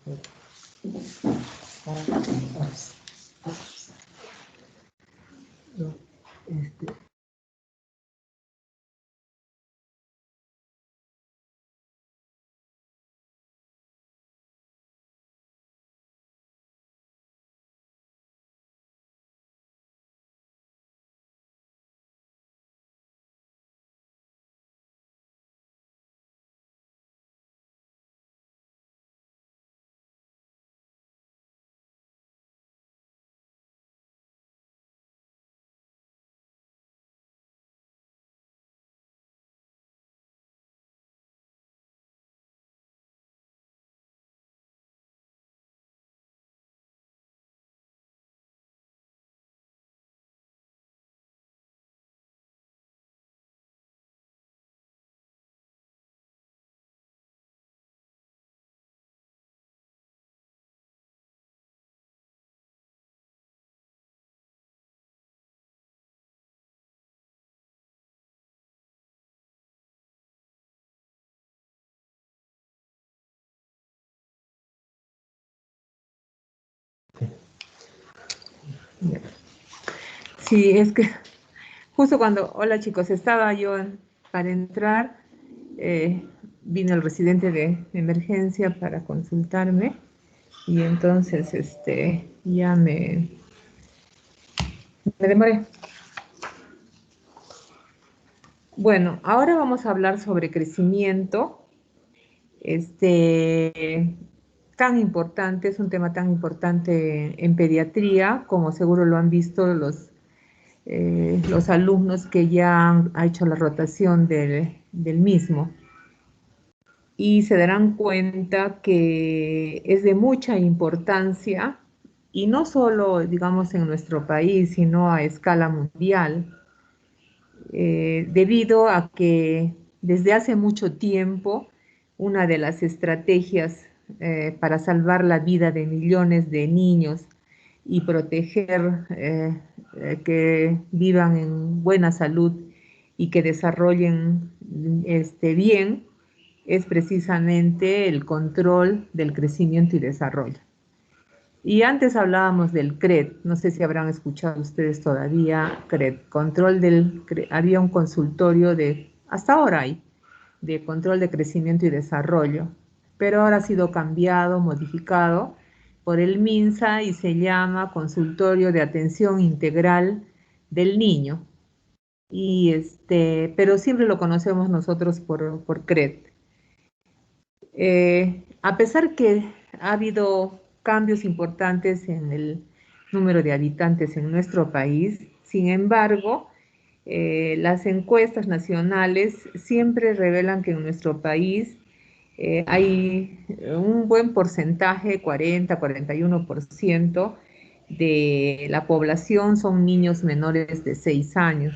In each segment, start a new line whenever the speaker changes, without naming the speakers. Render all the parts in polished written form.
No, sí, es que justo cuando, hola chicos, estaba yo para entrar, vino el residente de emergencia para consultarme y entonces ya me demoré. Bueno, ahora vamos a hablar sobre crecimiento, este, tan importante, es un tema tan importante en pediatría, como seguro lo han visto los alumnos que ya han hecho la rotación del mismo. Y se darán cuenta que es de mucha importancia, y no solo, digamos, en nuestro país, sino a escala mundial, debido a que desde hace mucho tiempo una de las estrategias para salvar la vida de millones de niños y proteger que vivan en buena salud y que desarrollen bien es precisamente el control del crecimiento y desarrollo. Y antes hablábamos del CRED, no sé si habrán escuchado ustedes todavía CRED, había un consultorio hasta ahora hay, de control de crecimiento y desarrollo, pero ahora ha sido cambiado, modificado por el MINSA y se llama Consultorio de Atención Integral del Niño. Pero siempre lo conocemos nosotros por CRED. A pesar que ha habido cambios importantes en el número de habitantes en nuestro país, sin embargo, las encuestas nacionales siempre revelan que en nuestro país hay un buen porcentaje, 40-41% de la población son niños menores de 6 años.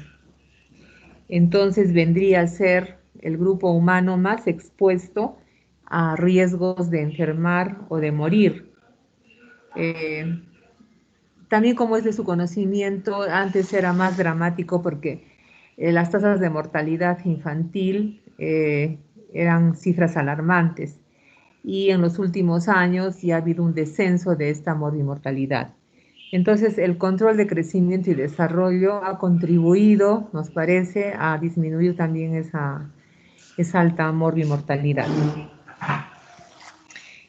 Entonces vendría a ser el grupo humano más expuesto a riesgos de enfermar o de morir. Eh, También como es de su conocimiento, antes era más dramático porque las tasas de mortalidad infantil eran cifras alarmantes y en los últimos años ya ha habido un descenso de esta morbimortalidad. Entonces, el control de crecimiento y desarrollo ha contribuido, nos parece, a disminuir también esa alta morbimortalidad.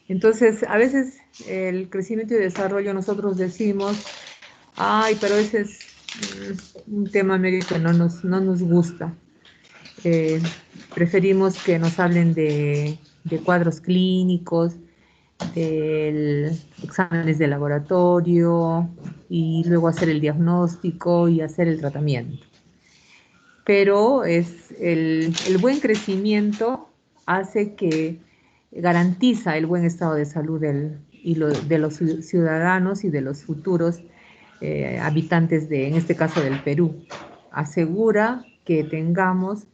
Entonces, a veces el crecimiento y desarrollo nosotros decimos, ay, pero ese es un tema medio que no nos gusta. Preferimos que nos hablen de cuadros clínicos, de exámenes de laboratorio y luego hacer el diagnóstico y hacer el tratamiento. Pero el buen crecimiento hace que garantiza el buen estado de salud de los ciudadanos y de los futuros habitantes en este caso del Perú. Asegura que tengamos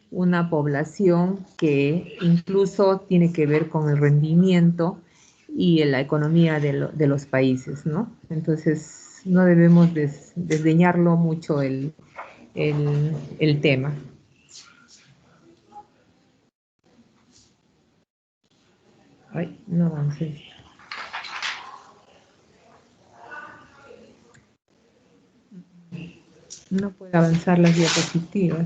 una población que incluso tiene que ver con el rendimiento y en la economía de los países, ¿no? Entonces, no debemos desdeñarlo mucho el tema. Ay, no avancé. No puede avanzar las diapositivas.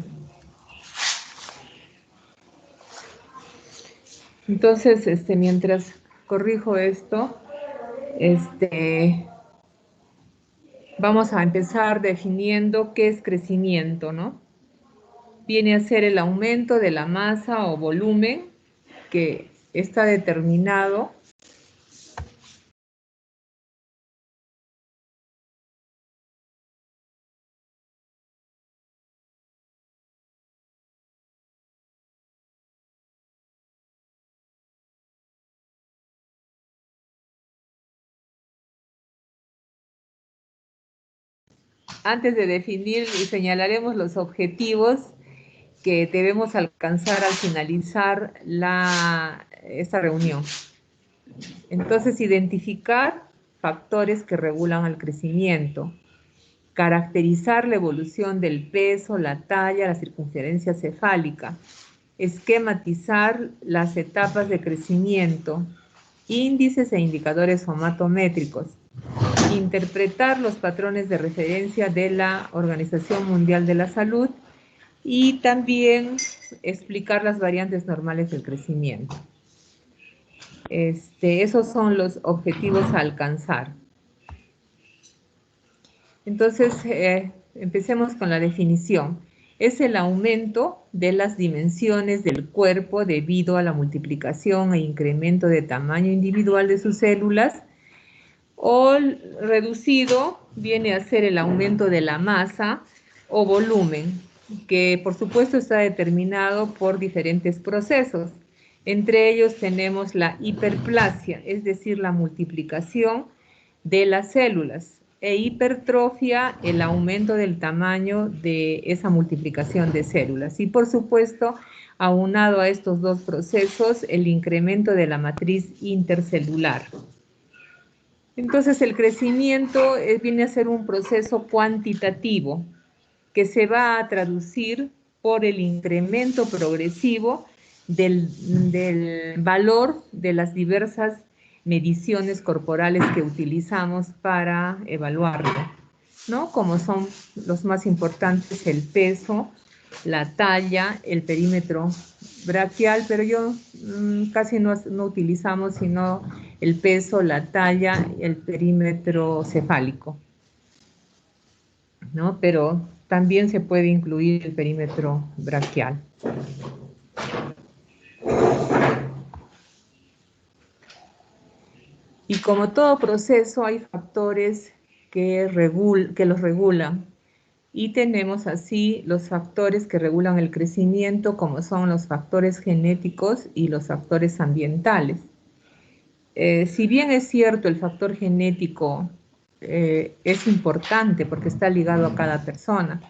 Entonces, mientras corrijo esto, vamos a empezar definiendo qué es crecimiento, ¿no? Viene a ser el aumento de la masa o volumen que está determinado antes de definir y señalaremos los objetivos que debemos alcanzar al finalizar esta reunión. Entonces, identificar factores que regulan el crecimiento, caracterizar la evolución del peso, la talla, la circunferencia cefálica, esquematizar las etapas de crecimiento, índices e indicadores somatométricos, interpretar los patrones de referencia de la Organización Mundial de la Salud y también explicar las variantes normales del crecimiento. Esos son los objetivos a alcanzar. Entonces, empecemos con la definición. Es el aumento de las dimensiones del cuerpo debido a la multiplicación e incremento de tamaño individual de sus células, o reducido viene a ser el aumento de la masa o volumen, que por supuesto está determinado por diferentes procesos. Entre ellos tenemos la hiperplasia, es decir, la multiplicación de las células, e hipertrofia, el aumento del tamaño de esa multiplicación de células. Y por supuesto, aunado a estos dos procesos, el incremento de la matriz intercelular. Entonces, el crecimiento viene a ser un proceso cuantitativo que se va a traducir por el incremento progresivo del valor de las diversas mediciones corporales que utilizamos para evaluarlo, ¿no? Como son los más importantes el peso, la talla, el perímetro braquial, pero yo casi no utilizamos sino el peso, la talla, el perímetro cefálico, ¿no? Pero también se puede incluir el perímetro braquial. Y como todo proceso, hay factores que los regulan. Y tenemos así los factores que regulan el crecimiento, como son los factores genéticos y los factores ambientales. Si bien es cierto, el factor genético es importante porque está ligado a cada persona,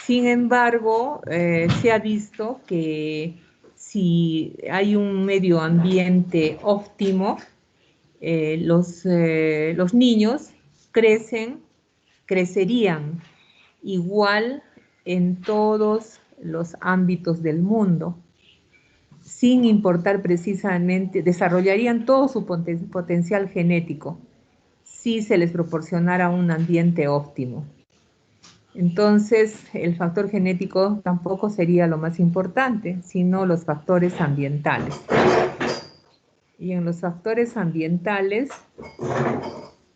sin embargo, se ha visto que si hay un medio ambiente óptimo, los niños crecerían igual en todos los ámbitos del mundo, sin importar precisamente, desarrollarían todo su potencial genético si se les proporcionara un ambiente óptimo. Entonces, el factor genético tampoco sería lo más importante, sino los factores ambientales. Y en los factores ambientales,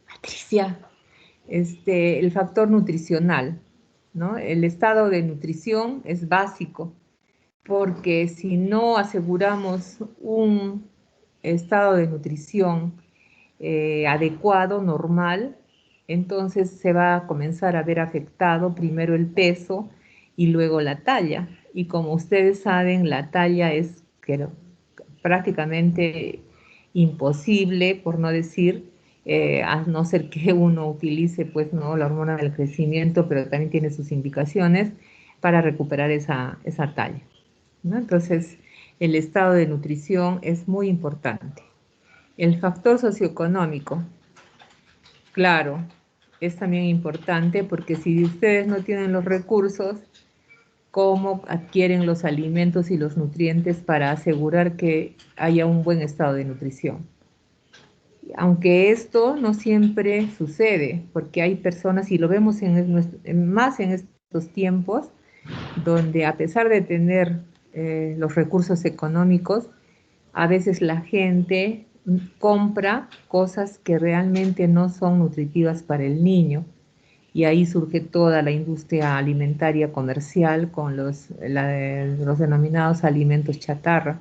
Patricia, el factor nutricional, ¿no? El estado de nutrición es básico, porque si no aseguramos un estado de nutrición adecuado, normal, entonces se va a comenzar a ver afectado primero el peso y luego la talla. Y como ustedes saben, la talla es prácticamente imposible, por no decir, a no ser que uno utilice pues, ¿no? la hormona del crecimiento, pero también tiene sus indicaciones para recuperar esa talla, ¿no? Entonces, el estado de nutrición es muy importante. El factor socioeconómico, claro, es también importante porque si ustedes no tienen los recursos, ¿cómo adquieren los alimentos y los nutrientes para asegurar que haya un buen estado de nutrición? Aunque esto no siempre sucede, porque hay personas, y lo vemos más en estos tiempos donde a pesar de tener los recursos económicos, a veces la gente compra cosas que realmente no son nutritivas para el niño. Y ahí surge toda la industria alimentaria comercial con los denominados alimentos chatarra,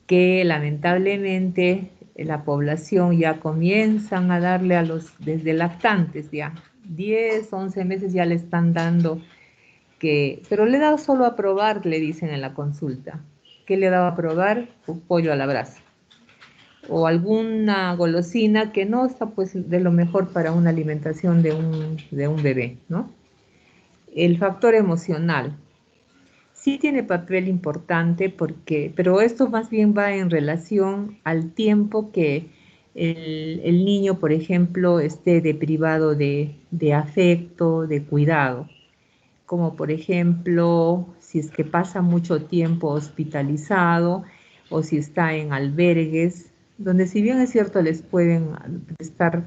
que lamentablemente la población ya comienzan a darle desde lactantes ya, 10 11 meses ya le están dando pero le he dado solo a probar, le dicen en la consulta. ¿Qué le he dado a probar? Pollo a la brasa. O alguna golosina que no está pues de lo mejor para una alimentación de un bebé, ¿no? El factor emocional sí tiene papel importante pero esto más bien va en relación al tiempo que el niño, por ejemplo, esté deprivado de afecto, de cuidado, como por ejemplo si es que pasa mucho tiempo hospitalizado o si está en albergues, donde si bien es cierto les pueden prestar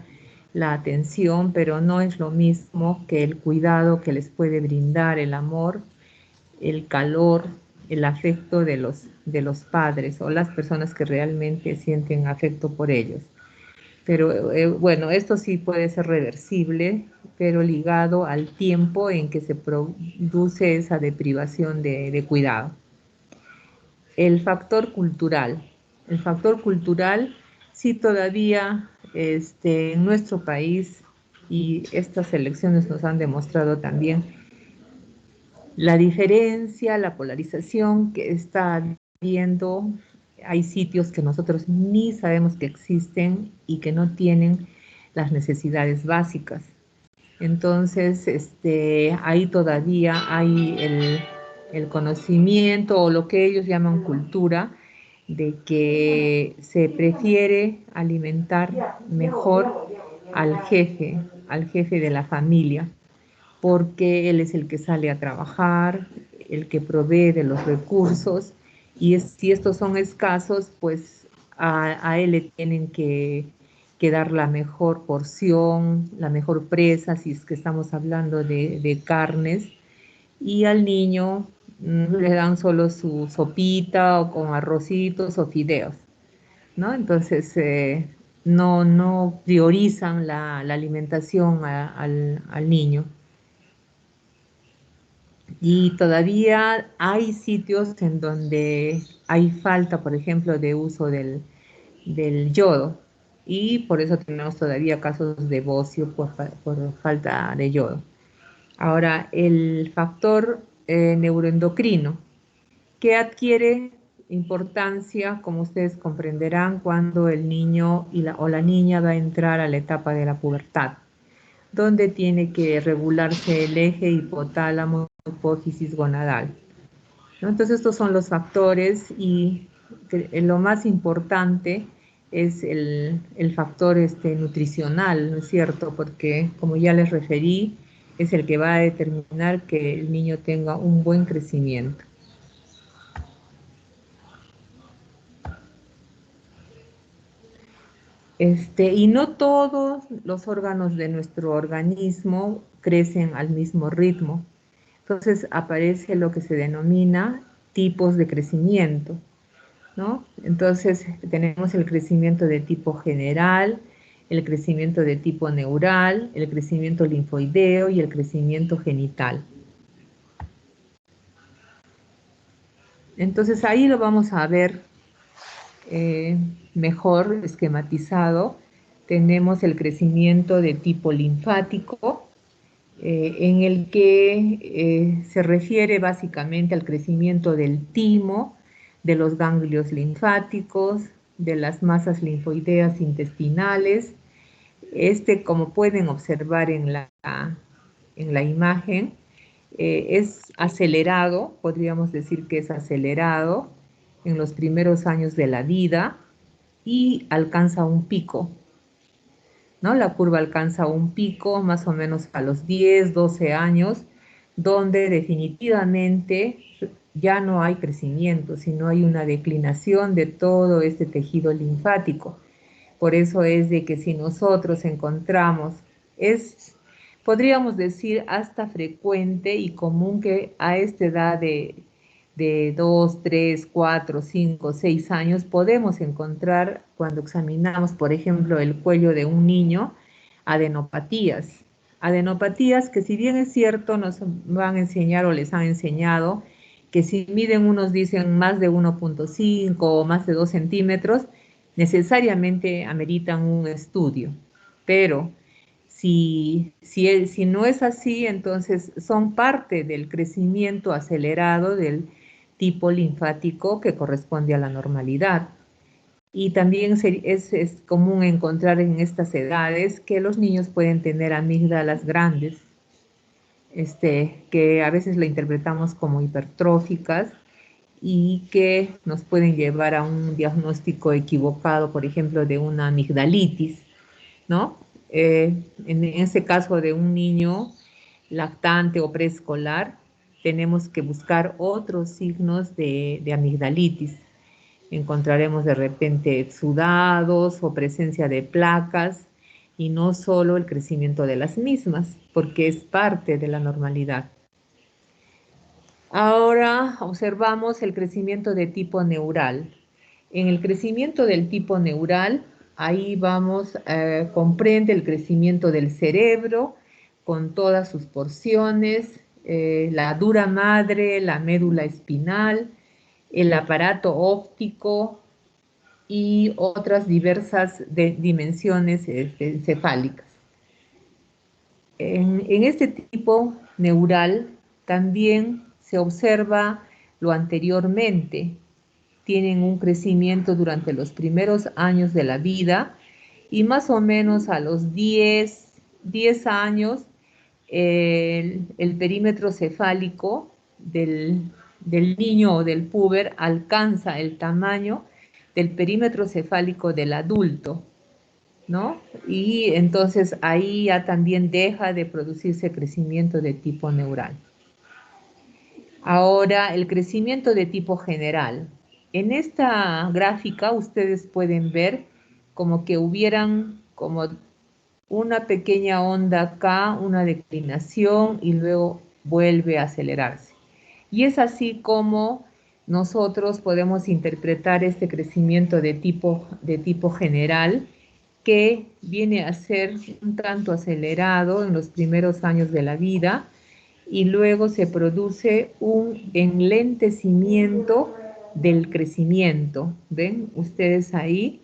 la atención, pero no es lo mismo que el cuidado que les puede brindar el amor, el calor, el afecto de los padres o las personas que realmente sienten afecto por ellos. Pero bueno, esto sí puede ser reversible, pero ligado al tiempo en que se produce esa deprivación de cuidado. El factor cultural. El factor cultural sí todavía en nuestro país, y estas elecciones nos han demostrado también la diferencia, la polarización que está habiendo. Hay sitios que nosotros ni sabemos que existen y que no tienen las necesidades básicas. Entonces, ahí todavía hay el conocimiento o lo que ellos llaman cultura, de que se prefiere alimentar mejor al jefe de la familia, porque él es el que sale a trabajar, el que provee de los recursos, y si estos son escasos, pues a él le tienen que dar la mejor porción, la mejor presa, si es que estamos hablando de carnes, y al niño le dan solo su sopita o con arrocitos o fideos, ¿no? Entonces, no priorizan la alimentación al niño. Y todavía hay sitios en donde hay falta, por ejemplo, de uso del yodo. Y por eso tenemos todavía casos de bocio por falta de yodo. Ahora, el factor neuroendocrino, que adquiere importancia, como ustedes comprenderán, cuando el niño o la niña va a entrar a la etapa de la pubertad, donde tiene que regularse el eje hipotálamo hipófisis gonadal, ¿no? Entonces estos son los factores y lo más importante es el factor nutricional, ¿no es cierto? Porque como ya les referí, es el que va a determinar que el niño tenga un buen crecimiento. Y no todos los órganos de nuestro organismo crecen al mismo ritmo. Entonces aparece lo que se denomina tipos de crecimiento, ¿no? Entonces tenemos el crecimiento de tipo general, el crecimiento de tipo neural, el crecimiento linfoideo y el crecimiento genital. Entonces ahí lo vamos a ver mejor esquematizado. Tenemos el crecimiento de tipo linfático, en el que se refiere básicamente al crecimiento del timo, de los ganglios linfáticos, de las masas linfoideas intestinales. Como pueden observar en la imagen, es acelerado, podríamos decir que es acelerado en los primeros años de la vida y alcanza un pico, ¿no? La curva alcanza un pico más o menos a los 10, 12 años, donde definitivamente ya no hay crecimiento, sino hay una declinación de todo este tejido linfático. Por eso es de que si nosotros encontramos, es podríamos decir hasta frecuente y común que a esta edad de 2, 3, 4, 5, 6 años podemos encontrar cuando examinamos, por ejemplo, el cuello de un niño, adenopatías. Adenopatías que si bien es cierto nos van a enseñar o les han enseñado que si miden unos dicen más de 1,5 o más de 2 centímetros, necesariamente ameritan un estudio. Pero si no es así, entonces son parte del crecimiento acelerado del tipo linfático que corresponde a la normalidad. Y también es común encontrar en estas edades que los niños pueden tener amígdalas grandes, que a veces la interpretamos como hipertróficas y que nos pueden llevar a un diagnóstico equivocado, por ejemplo, de una amigdalitis, ¿no? En ese caso de un niño lactante o preescolar, tenemos que buscar otros signos de amigdalitis. Encontraremos de repente exudados o presencia de placas y no solo el crecimiento de las mismas, porque es parte de la normalidad. Ahora observamos el crecimiento de tipo neural. En el crecimiento del tipo neural, ahí vamos, comprende el crecimiento del cerebro con todas sus porciones, la dura madre, la médula espinal, el aparato óptico y otras diversas dimensiones encefálicas. En este tipo neural también se observa lo anteriormente. Tienen un crecimiento durante los primeros años de la vida y más o menos a los 10 años el perímetro cefálico del niño o del puber alcanza el tamaño del perímetro cefálico del adulto, ¿no? Y entonces ahí ya también deja de producirse crecimiento de tipo neural. Ahora, el crecimiento de tipo general. En esta gráfica ustedes pueden ver como que hubieran como una pequeña onda acá, una declinación y luego vuelve a acelerarse. Y es así como nosotros podemos interpretar este crecimiento de tipo general que viene a ser un tanto acelerado en los primeros años de la vida y luego se produce un enlentecimiento del crecimiento. ¿Ven ustedes ahí?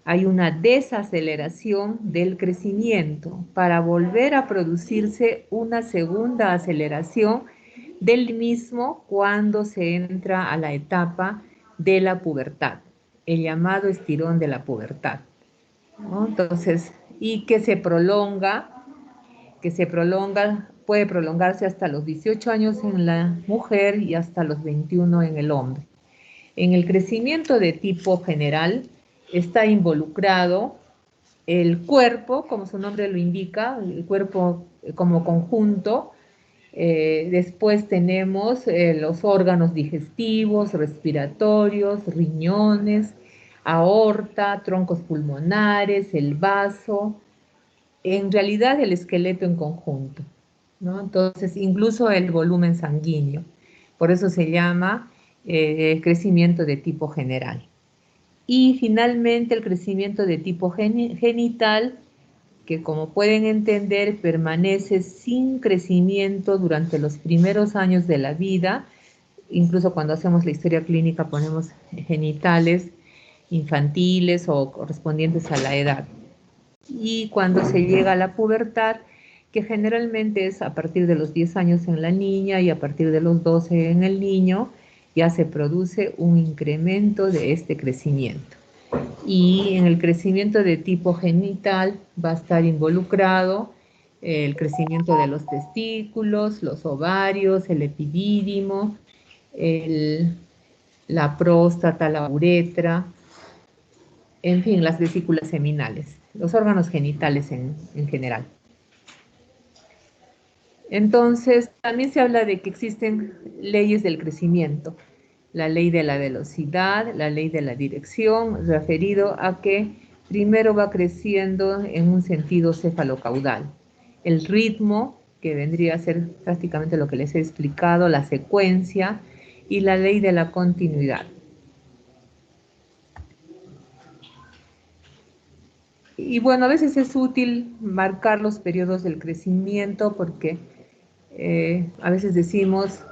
Hay una desaceleración del crecimiento para volver a producirse una segunda aceleración del mismo cuando se entra a la etapa de la pubertad, el llamado estirón de la pubertad, ¿no? Entonces, y puede prolongarse hasta los 18 años en la mujer y hasta los 21 en el hombre. En el crecimiento de tipo general está involucrado el cuerpo, como su nombre lo indica, el cuerpo como conjunto. Después tenemos los órganos digestivos, respiratorios, riñones, aorta, troncos pulmonares, el vaso, en realidad el esqueleto en conjunto, ¿no? Entonces, incluso el volumen sanguíneo. Por eso se llama crecimiento de tipo general. Y finalmente el crecimiento de tipo genital, que como pueden entender permanece sin crecimiento durante los primeros años de la vida. Incluso cuando hacemos la historia clínica ponemos genitales infantiles o correspondientes a la edad. Y cuando se llega a la pubertad, que generalmente es a partir de los 10 años en la niña y a partir de los 12 en el niño, ya se produce un incremento de este crecimiento. Y en el crecimiento de tipo genital va a estar involucrado el crecimiento de los testículos, los ovarios, el epidídimo, la próstata, la uretra, en fin, las vesículas seminales, los órganos genitales en general. Entonces, también se habla de que existen leyes del crecimiento, la ley de la velocidad, la ley de la dirección, referido a que primero va creciendo en un sentido cefalocaudal. el ritmo, que vendría a ser prácticamente lo que les he explicado, la secuencia y la ley de la continuidad. Y bueno, a veces es útil marcar los periodos del crecimiento porque a veces decimos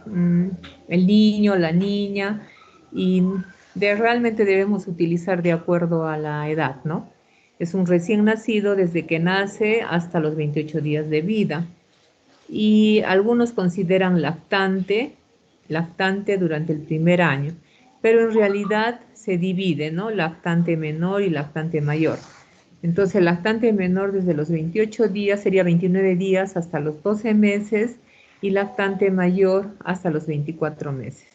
el niño, la niña, y realmente debemos utilizar de acuerdo a la edad, ¿no? Es un recién nacido desde que nace hasta los 28 días de vida. Y algunos consideran lactante durante el primer año, pero en realidad se divide, ¿no? Lactante menor y lactante mayor. Entonces, el lactante menor desde los 28 días sería 29 días hasta los 12 meses y lactante mayor hasta los 24 meses.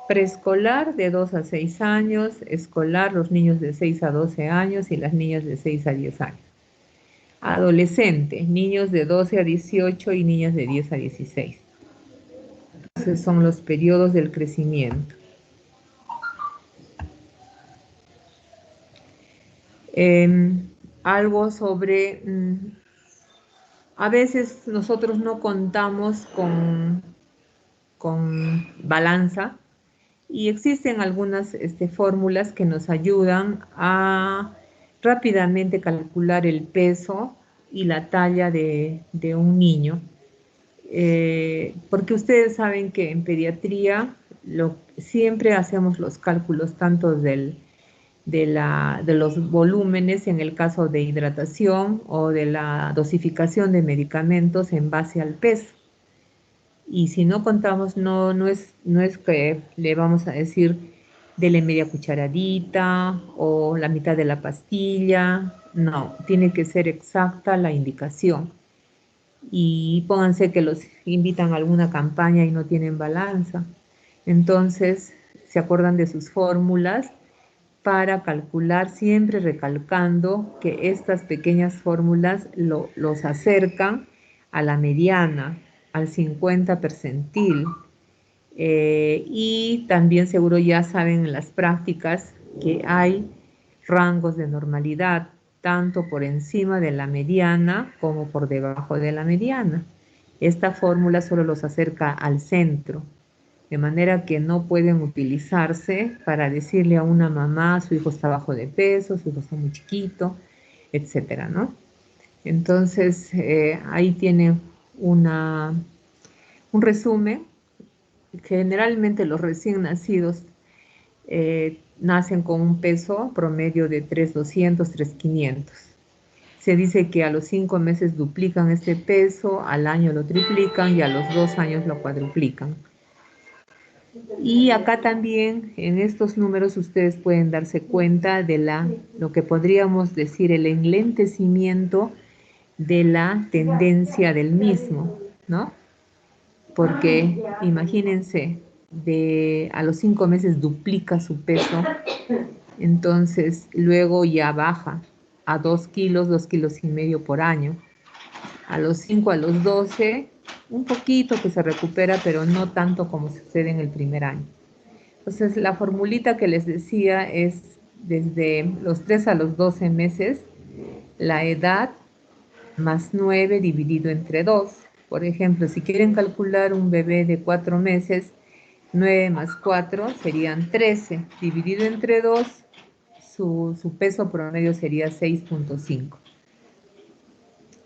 Preescolar de 2 a 6 años, escolar los niños de 6 a 12 años y las niñas de 6 a 10 años. Adolescente, niños de 12 a 18 y niñas de 10 a 16. Esos son los periodos del crecimiento. Algo sobre, a veces nosotros no contamos con balanza y existen algunas fórmulas que nos ayudan a rápidamente calcular el peso y la talla de un niño. Porque ustedes saben que en pediatría siempre hacemos los cálculos tanto de los volúmenes en el caso de hidratación o de la dosificación de medicamentos en base al peso. Y si no contamos, no es que le vamos a decir dele media cucharadita o la mitad de la pastilla. No, tiene que ser exacta la indicación. Y pónganse que los invitan a alguna campaña y no tienen balanza. Entonces, se acuerdan de sus fórmulas para calcular, siempre recalcando que estas pequeñas fórmulas los acercan a la mediana, al 50 percentil. Y también seguro ya saben en las prácticas que hay rangos de normalidad, tanto por encima de la mediana como por debajo de la mediana. Esta fórmula solo los acerca al centro, de manera que no pueden utilizarse para decirle a una mamá su hijo está bajo de peso, su hijo está muy chiquito, etcétera, ¿no? Entonces, ahí tiene un resumen. Generalmente los recién nacidos nacen con un peso promedio de 3.200, 3.500. Se dice que a los 5 meses duplican este peso, al año lo triplican y a los 2 años lo cuadruplican. Y acá también en estos números ustedes pueden darse cuenta de lo que podríamos decir el enlentecimiento de la tendencia del mismo, ¿no? Porque imagínense, a los 5 meses duplica su peso, entonces luego ya baja a 2 kilos, 2,5 kilos por año. A los 5, a los 12, un poquito que se recupera, pero no tanto como sucede en el primer año. Entonces, la formulita que les decía es desde los 3 a los 12 meses, la edad más 9 dividido entre 2. Por ejemplo, si quieren calcular un bebé de 4 meses, 9 más 4 serían 13. Dividido entre 2, su peso promedio sería 6.5.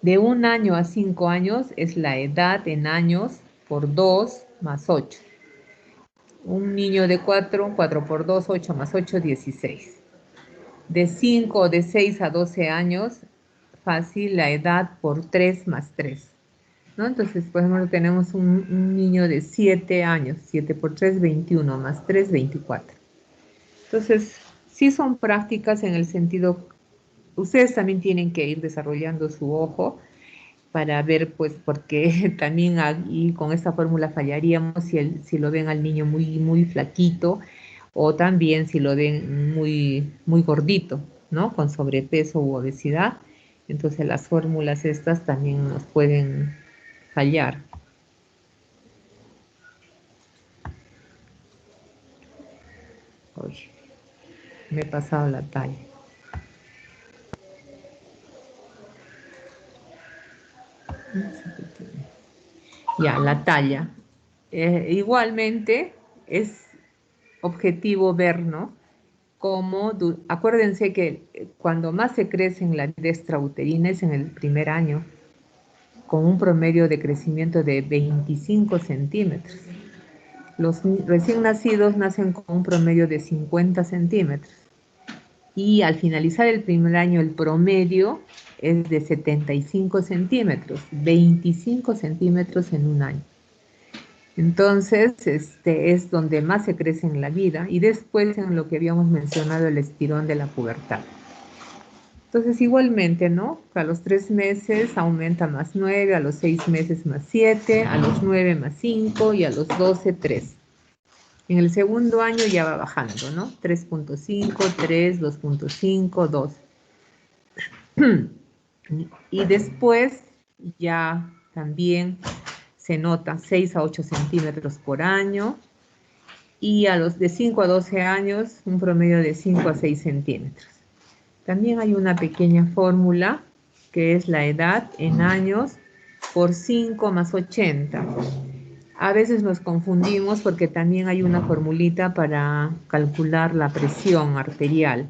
De 1 año a 5 años es la edad en años por 2 más 8. Un niño de 4, 4 por 2, 8 más 8, 16. De 5 o de 6 a 12 años, fácil la edad por 3 más 3. ¿No? Entonces, por ejemplo, tenemos un niño de 7 años, 7 por 3, 21, más 3, 24. Entonces, sí son prácticas en el sentido, ustedes también tienen que ir desarrollando su ojo para ver, pues, porque también ahí con esta fórmula fallaríamos si lo ven al niño muy, muy flaquito o también si lo ven muy, muy gordito, ¿no? Con sobrepeso u obesidad. Entonces las fórmulas estas también nos pueden fallar. Uy, me he pasado la talla. Ya, la talla. Igualmente es objetivo ver, ¿no? Acuérdense que cuando más se crece en la vida extrauterina es en el primer año, con un promedio de crecimiento de 25 centímetros. Los recién nacidos nacen con un promedio de 50 centímetros. Y al finalizar el primer año, el promedio es de 75 centímetros, 25 centímetros en un año. Entonces, este es donde más se crece en la vida y después en lo que habíamos mencionado, el estirón de la pubertad. Entonces, igualmente, ¿no? A los 3 meses aumenta más 9, a los 6 meses más 7, a los 9 más 5 y a los 12, 3. En el segundo año ya va bajando, ¿no? 3.5, 3, 2.5, 2. Y después ya también se nota 6 a 8 centímetros por año y a los de 5 a 12 años un promedio de 5 a 6 centímetros. También hay una pequeña fórmula que es la edad en años por 5 más 80. A veces nos confundimos porque también hay una formulita para calcular la presión arterial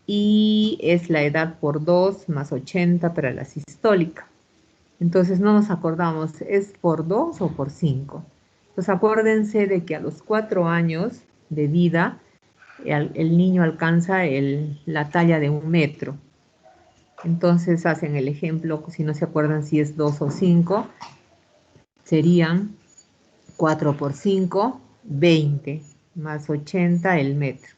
y es la edad por 2 más 80 para la sistólica. Entonces no nos acordamos, ¿es por 2 o por 5? Pues acuérdense de que a los 4 años de vida el niño alcanza la talla de 1 metro. Entonces hacen el ejemplo, si no se acuerdan si es 2 o 5, serían 4 por 5, 20, más 80 el metro.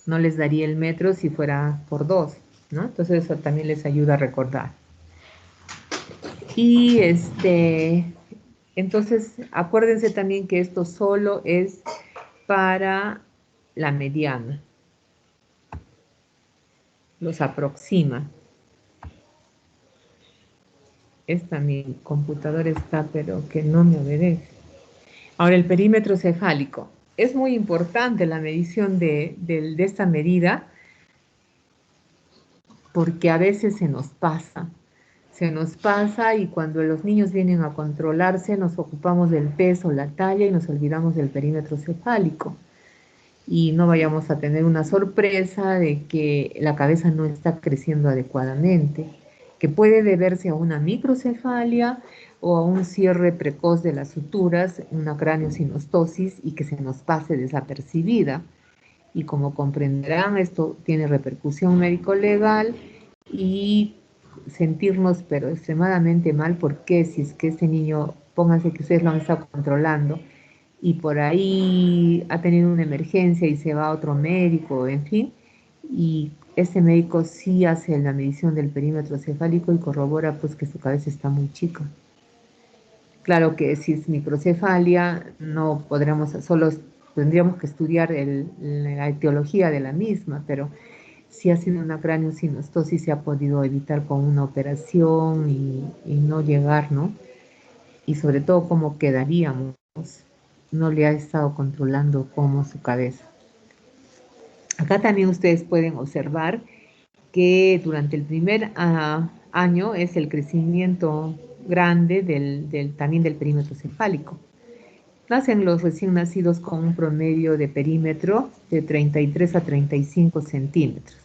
No les daría el metro si fuera por 2, ¿no? Entonces eso también les ayuda a recordar. Y entonces acuérdense también que esto solo es para la mediana. Los aproxima. Mi computadora está, pero que no me obedece. Ahora, el perímetro cefálico. Es muy importante la medición de esta medida porque a veces se nos pasa. Se nos pasa y cuando los niños vienen a controlarse nos ocupamos del peso, la talla y nos olvidamos del perímetro cefálico. Y no vayamos a tener una sorpresa de que la cabeza no está creciendo adecuadamente, que puede deberse a una microcefalia o a un cierre precoz de las suturas, una craneosinostosis y que se nos pase desapercibida. Y como comprenderán, esto tiene repercusión médico-legal y sentirnos pero extremadamente mal porque si es que este niño, pónganse que ustedes lo han estado controlando, y por ahí ha tenido una emergencia y se va a otro médico, en fin, y ese médico sí hace la medición del perímetro cefálico y corrobora pues que su cabeza está muy chica. Claro que si es microcefalia no podremos, solo tendríamos que estudiar la etiología de la misma, pero si ha sido una craneosinostosis se ha podido evitar con una operación y no llegar, ¿no? Y sobre todo cómo quedaríamos, no le ha estado controlando como su cabeza. Acá también ustedes pueden observar que durante el primer año es el crecimiento grande también del perímetro cefálico. Nacen los recién nacidos con un promedio de perímetro de 33 a 35 centímetros.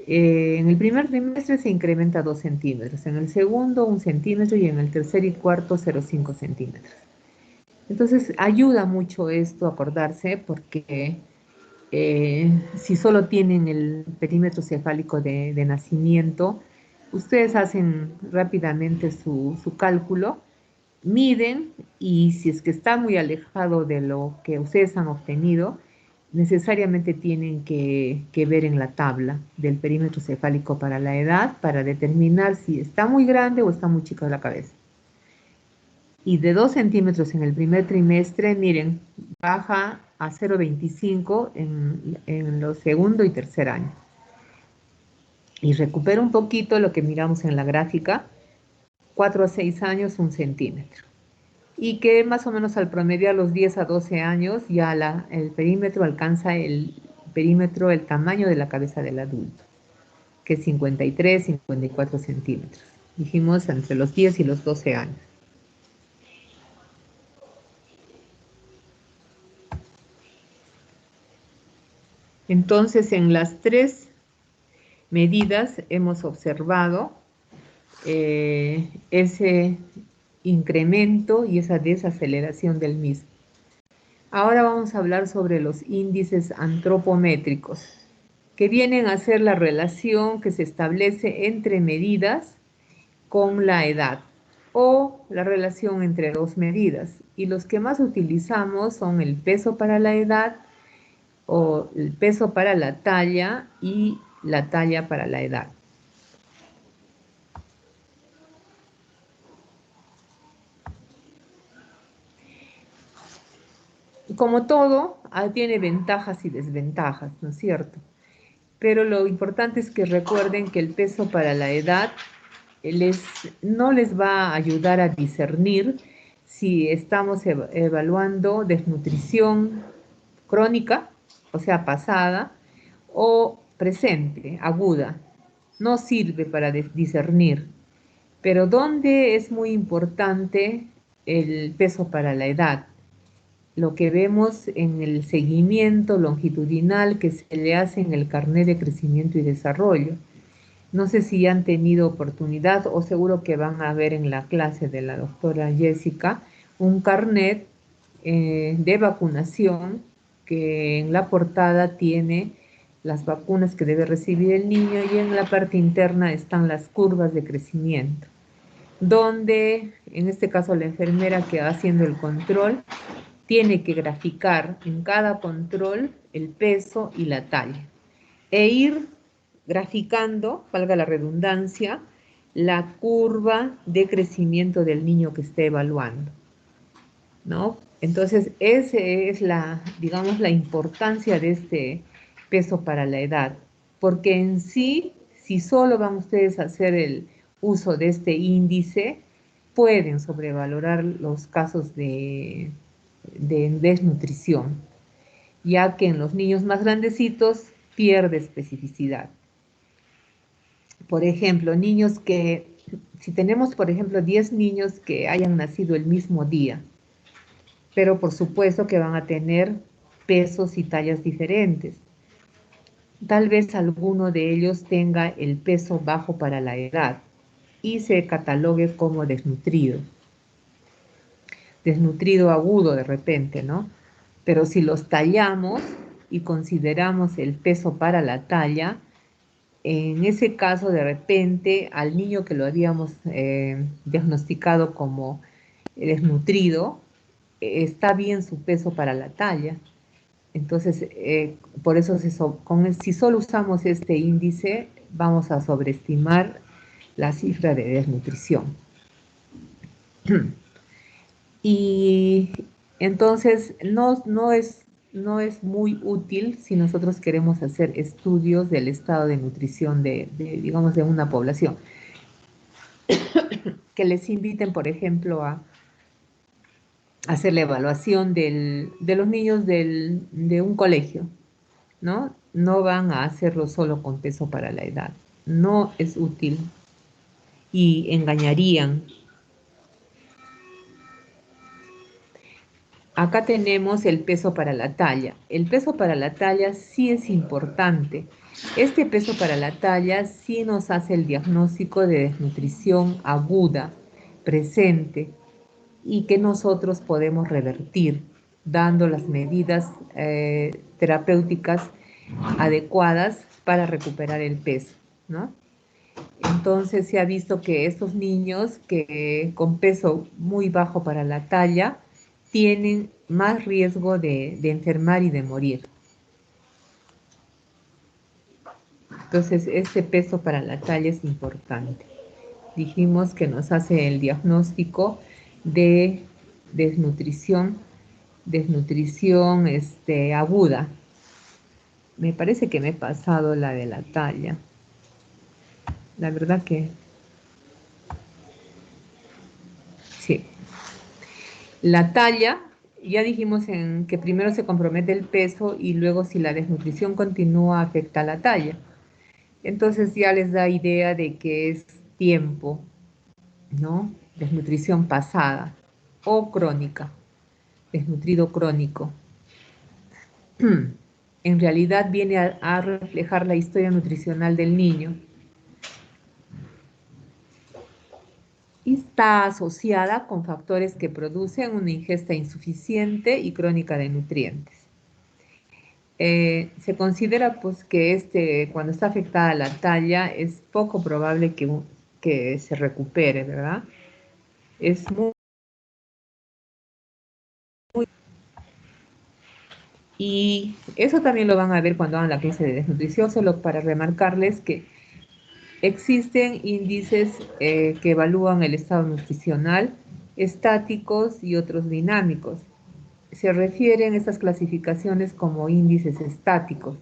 En el primer trimestre se incrementa 2 centímetros, en el segundo 1 centímetro y en el tercer y cuarto 0,5 centímetros. Entonces ayuda mucho esto a acordarse porque si solo tienen el perímetro cefálico de nacimiento, ustedes hacen rápidamente su cálculo, miden y si es que está muy alejado de lo que ustedes han obtenido, necesariamente tienen que ver en la tabla del perímetro cefálico para la edad para determinar si está muy grande o está muy chica la cabeza. Y de 2 centímetros en el primer trimestre, miren, baja a 0,25 en los segundo y tercer año. Y recupera un poquito lo que miramos en la gráfica, 4 a 6 años, 1 centímetro. Y que más o menos al promedio a los 10 a 12 años ya el perímetro alcanza el tamaño de la cabeza del adulto, que es 53, 54 centímetros. Dijimos entre los 10 y los 12 años. Entonces, en las tres medidas hemos observado ese incremento y esa desaceleración del mismo. Ahora vamos a hablar sobre los índices antropométricos, que vienen a ser la relación que se establece entre medidas con la edad o la relación entre dos medidas. Y los que más utilizamos son el peso para la edad o el peso para la talla y la talla para la edad. Como todo, tiene ventajas y desventajas, ¿no es cierto? Pero lo importante es que recuerden que el peso para la edad no les va a ayudar a discernir si estamos evaluando desnutrición crónica, o sea, pasada, o presente, aguda. No sirve para discernir. Pero ¿dónde es muy importante el peso para la edad? Lo que vemos en el seguimiento longitudinal que se le hace en el carnet de crecimiento y desarrollo. No sé si han tenido oportunidad o seguro que van a ver en la clase de la doctora Jessica un carnet de vacunación que en la portada tiene las vacunas que debe recibir el niño y en la parte interna están las curvas de crecimiento, donde en este caso la enfermera que va haciendo el control tiene que graficar en cada control el peso y la talla e ir graficando, valga la redundancia, la curva de crecimiento del niño que esté evaluando, ¿no? Entonces, esa es digamos, la importancia de este peso para la edad, porque en sí, si solo van ustedes a hacer el uso de este índice, pueden sobrevalorar los casos de desnutrición, ya que en los niños más grandecitos pierde especificidad. Por ejemplo, si tenemos, por ejemplo, 10 niños que hayan nacido el mismo día, pero por supuesto que van a tener pesos y tallas diferentes. Tal vez alguno de ellos tenga el peso bajo para la edad y se catalogue como desnutrido. Desnutrido agudo de repente, ¿no? Pero si los tallamos y consideramos el peso para la talla, en ese caso, de repente, al niño que lo habíamos diagnosticado como desnutrido, está bien su peso para la talla. Entonces, por eso si solo usamos este índice, vamos a sobreestimar la cifra de desnutrición. Y entonces no es muy útil si nosotros queremos hacer estudios del estado de nutrición digamos, de una población. Que les inviten, por ejemplo, a hacer la evaluación de los niños de un colegio, ¿no? No van a hacerlo solo con peso para la edad. No es útil y engañarían. Acá tenemos el peso para la talla. El peso para la talla sí es importante. Este peso para la talla sí nos hace el diagnóstico de desnutrición aguda, presente, y que nosotros podemos revertir dando las medidas terapéuticas adecuadas para recuperar el peso, ¿no? Entonces se ha visto que estos niños que con peso muy bajo para la talla tienen más riesgo de enfermar y de morir. Entonces, este peso para la talla es importante. Dijimos que nos hace el diagnóstico de desnutrición aguda. Me parece que me he pasado la de la talla. La verdad que sí. La talla, ya dijimos que primero se compromete el peso y luego si la desnutrición continúa afecta la talla. Entonces ya les da idea de que es tiempo ¿no? Desnutrición pasada o crónica, desnutrido crónico. En realidad viene a reflejar la historia nutricional del niño y está asociada con factores que producen una ingesta insuficiente y crónica de nutrientes. Se considera pues que cuando está afectada la talla es poco probable que se recupere, ¿verdad? Es muy, y eso también lo van a ver cuando hagan la clase de desnutrición, solo para remarcarles que existen índices que evalúan el estado nutricional, estáticos y otros dinámicos. Se refieren estas clasificaciones como índices estáticos.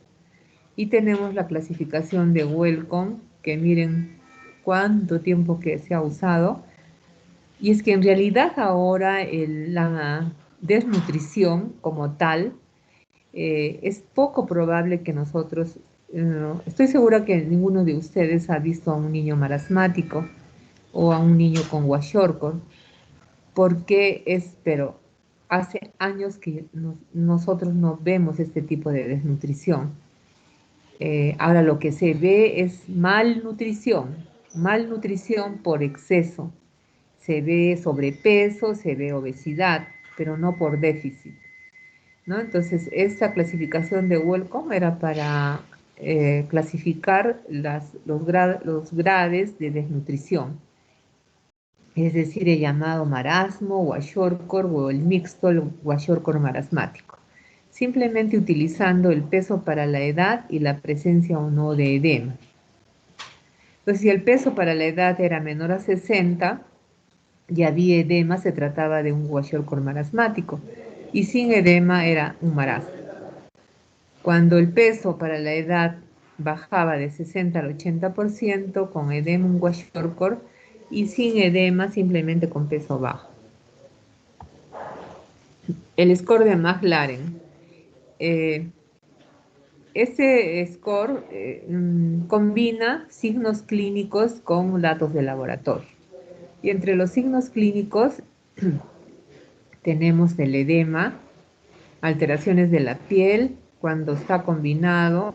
Y tenemos la clasificación de Wellcome, que miren cuánto tiempo que se ha usado. Y es que en realidad ahora la desnutrición como tal es poco probable que nosotros, estoy segura que ninguno de ustedes ha visto a un niño marasmático o a un niño con kwashiorkor, porque pero hace años que nosotros no vemos este tipo de desnutrición. Ahora lo que se ve es malnutrición por exceso. Se ve sobrepeso, se ve obesidad, pero no por déficit, ¿no? Entonces, esta clasificación de Wellcome era para clasificar los grades de desnutrición, es decir, el llamado marasmo, kwashiorkor o el mixto, el kwashiorkor marasmático, simplemente utilizando el peso para la edad y la presencia o no de edema. Entonces, si el peso para la edad era menor a 60 y había edema, se trataba de un kwashiorkor marasmático, y sin edema era un marasmo. Cuando el peso para la edad bajaba de 60 al 80%, con edema un kwashiorkor, y sin edema simplemente con peso bajo. El score de McLaren. Ese score combina signos clínicos con datos de laboratorio. Y entre los signos clínicos tenemos el edema, alteraciones de la piel, cuando está combinado,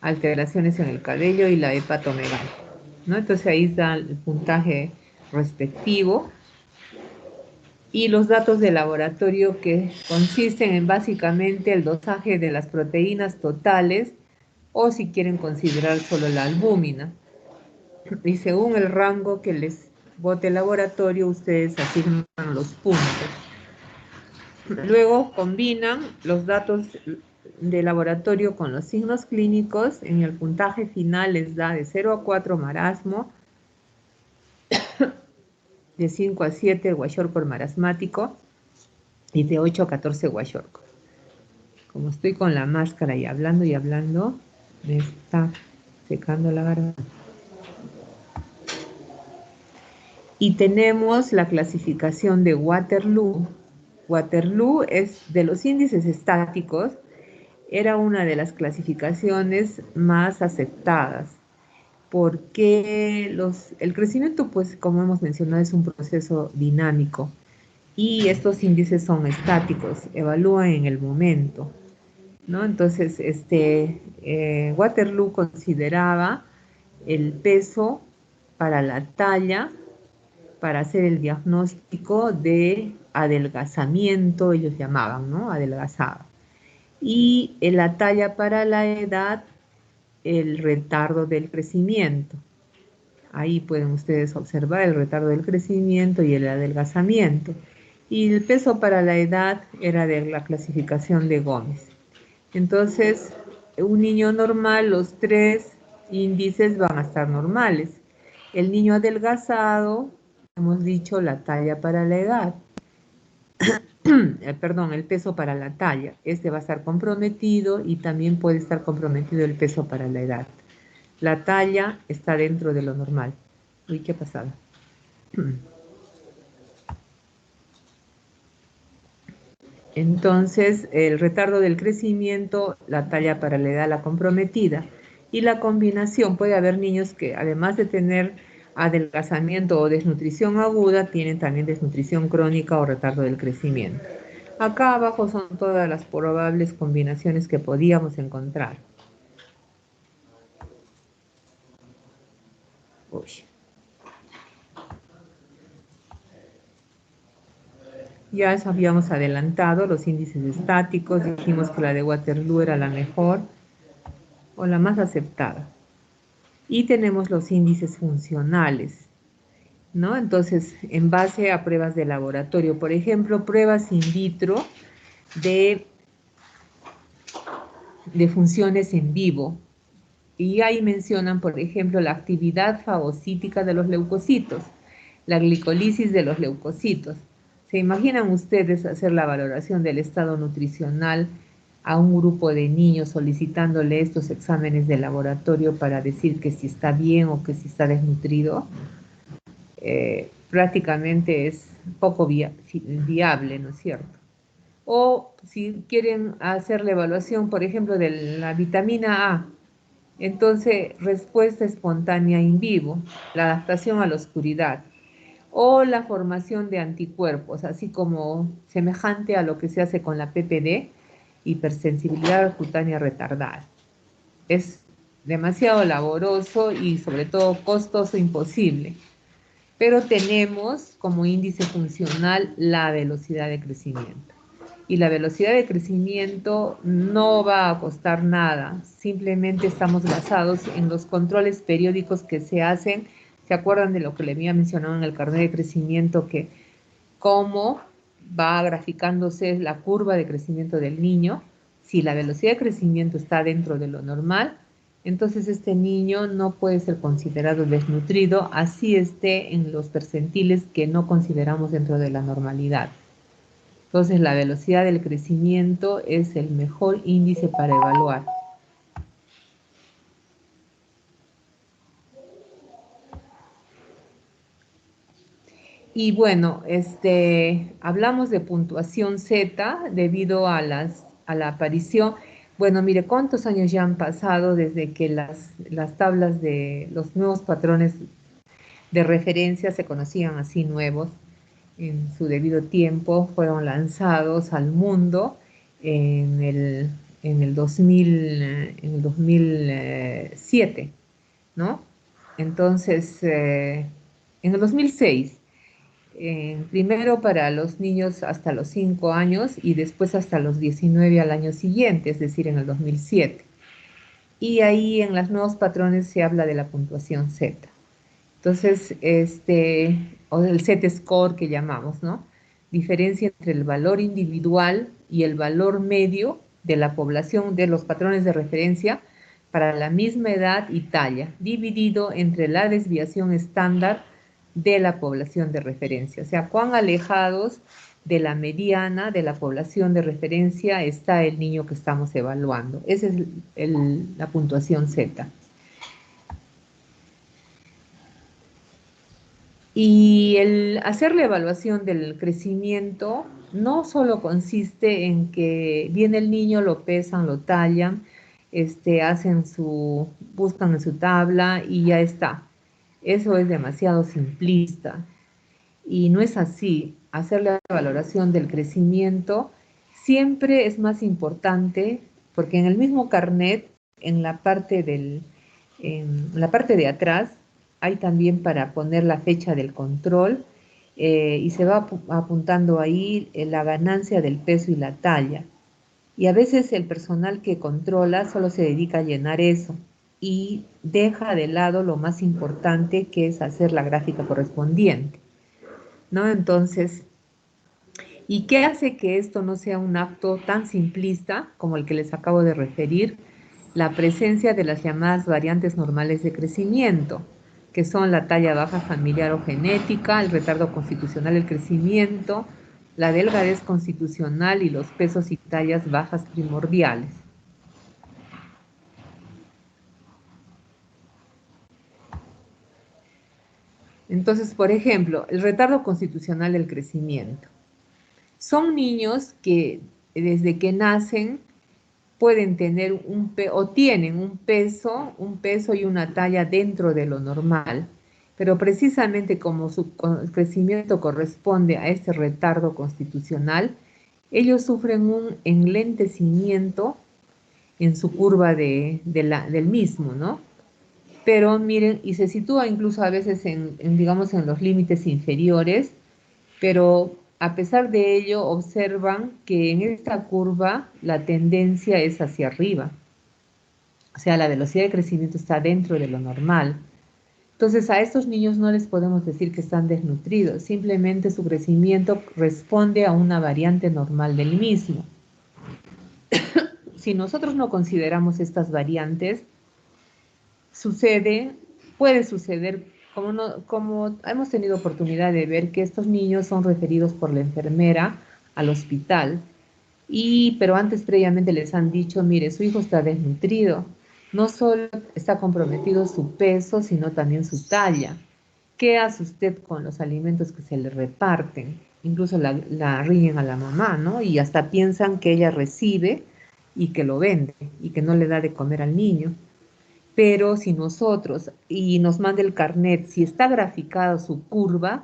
alteraciones en el cabello y la hepatomegalia, ¿no? Entonces ahí está el puntaje respectivo. Y los datos de laboratorio, que consisten en básicamente el dosaje de las proteínas totales, o si quieren considerar solo la albúmina. Y según el rango que les bote el laboratorio, ustedes asignan los puntos. Luego combinan los datos de laboratorio con los signos clínicos. En el puntaje final les da de 0 a 4 marasmo, de 5 a 7 kwashiorkor marasmático y de 8 a 14 kwashiorkor. Como estoy con la máscara y hablando, me está secando la garganta. Y tenemos la clasificación de Waterloo. Waterloo es de los índices estáticos, era una de las clasificaciones más aceptadas, porque el crecimiento, pues como hemos mencionado, es un proceso dinámico y estos índices son estáticos, evalúan en el momento, ¿no? Entonces, Waterloo consideraba el peso para la talla, para hacer el diagnóstico de adelgazamiento, ellos llamaban, ¿no? Adelgazado. Y en la talla para la edad, el retardo del crecimiento. Ahí pueden ustedes observar el retardo del crecimiento y el adelgazamiento. Y el peso para la edad era de la clasificación de Gómez. Entonces, un niño normal, los tres índices van a estar normales. El niño adelgazado, hemos dicho la talla para la edad. Perdón, el peso para la talla. Este va a estar comprometido y también puede estar comprometido el peso para la edad. La talla está dentro de lo normal. Uy, ¿qué ha pasado? Entonces, el retardo del crecimiento, la talla paralela a la comprometida. Y la combinación, puede haber niños que además de tener adelgazamiento o desnutrición aguda, tienen también desnutrición crónica o retardo del crecimiento. Acá abajo son todas las probables combinaciones que podíamos encontrar. Uy. Ya habíamos adelantado los índices estáticos, dijimos que la de Waterloo era la mejor o la más aceptada. Y tenemos los índices funcionales, ¿no? Entonces, en base a pruebas de laboratorio, por ejemplo, pruebas in vitro de, de funciones en vivo. Y ahí mencionan, por ejemplo, la actividad fagocítica de los leucocitos, la glicolisis de los leucocitos. ¿Se imaginan ustedes hacer la valoración del estado nutricional a un grupo de niños solicitándole estos exámenes de laboratorio para decir que si está bien o que si está desnutrido? Prácticamente es poco viable, ¿no es cierto? O si quieren hacer la evaluación, por ejemplo, de la vitamina A, entonces respuesta espontánea in vivo, la adaptación a la oscuridad, o la formación de anticuerpos, así como semejante a lo que se hace con la PPD, hipersensibilidad cutánea retardada. Es demasiado laboroso y sobre todo costoso, imposible. Pero tenemos como índice funcional la velocidad de crecimiento. Y la velocidad de crecimiento no va a costar nada, simplemente estamos basados en los controles periódicos que se hacen. ¿Se acuerdan de lo que le había mencionado en el carnet de crecimiento? Que cómo va graficándose la curva de crecimiento del niño. Si la velocidad de crecimiento está dentro de lo normal, entonces este niño no puede ser considerado desnutrido, así esté en los percentiles que no consideramos dentro de la normalidad. Entonces la velocidad del crecimiento es el mejor índice para evaluar. Y bueno, hablamos de puntuación Z debido a la aparición. Bueno, mire, ¿cuántos años ya han pasado desde que las tablas de los nuevos patrones de referencia se conocían así nuevos en su debido tiempo? Fueron lanzados al mundo en el 2000, en el 2007, ¿no? Entonces, en el 2006. Primero para los niños hasta los 5 años y después hasta los 19 al año siguiente, es decir, en el 2007. Y ahí en los nuevos patrones se habla de la puntuación Z. Entonces, o el Z-score que llamamos, ¿no? Diferencia entre el valor individual y el valor medio de la población de los patrones de referencia para la misma edad y talla, dividido entre la desviación estándar de la población de referencia. O sea, cuán alejados de la mediana de la población de referencia está el niño que estamos evaluando. Esa es la puntuación Z. Y el hacer la evaluación del crecimiento no solo consiste en que viene el niño, lo pesan, lo tallan, buscan en su tabla y ya está. Eso es demasiado simplista y no es así. Hacer la valoración del crecimiento siempre es más importante porque en el mismo carnet, en la parte en la parte de atrás, hay también para poner la fecha del control y se va apuntando ahí la ganancia del peso y la talla. Y a veces el personal que controla solo se dedica a llenar eso y deja de lado lo más importante, que es hacer la gráfica correspondiente, ¿no? Entonces, ¿y qué hace que esto no sea un acto tan simplista como el que les acabo de referir? La presencia de las llamadas variantes normales de crecimiento, que son la talla baja familiar o genética, el retardo constitucional del crecimiento, la delgadez constitucional y los pesos y tallas bajas primordiales. Entonces, por ejemplo, el retardo constitucional del crecimiento. Son niños que desde que nacen pueden tener o tienen un peso y una talla dentro de lo normal, pero precisamente como su crecimiento corresponde a este retardo constitucional, ellos sufren un enlentecimiento en su curva del mismo, ¿no? Pero miren, y se sitúa incluso a veces digamos, en los límites inferiores, pero a pesar de ello observan que en esta curva la tendencia es hacia arriba, o sea, la velocidad de crecimiento está dentro de lo normal. Entonces, a estos niños no les podemos decir que están desnutridos, simplemente su crecimiento responde a una variante normal del mismo. Si nosotros no consideramos estas variantes, puede suceder, como hemos tenido oportunidad de ver, que estos niños son referidos por la enfermera al hospital, pero antes previamente les han dicho, mire, su hijo está desnutrido, no solo está comprometido su peso, sino también su talla. ¿Qué hace usted con los alimentos que se le reparten? Incluso la riñen a la mamá, ¿no? Y hasta piensan que ella recibe y que lo vende y que no le da de comer al niño. Pero si nosotros, y nos manda el carnet, si está graficada su curva,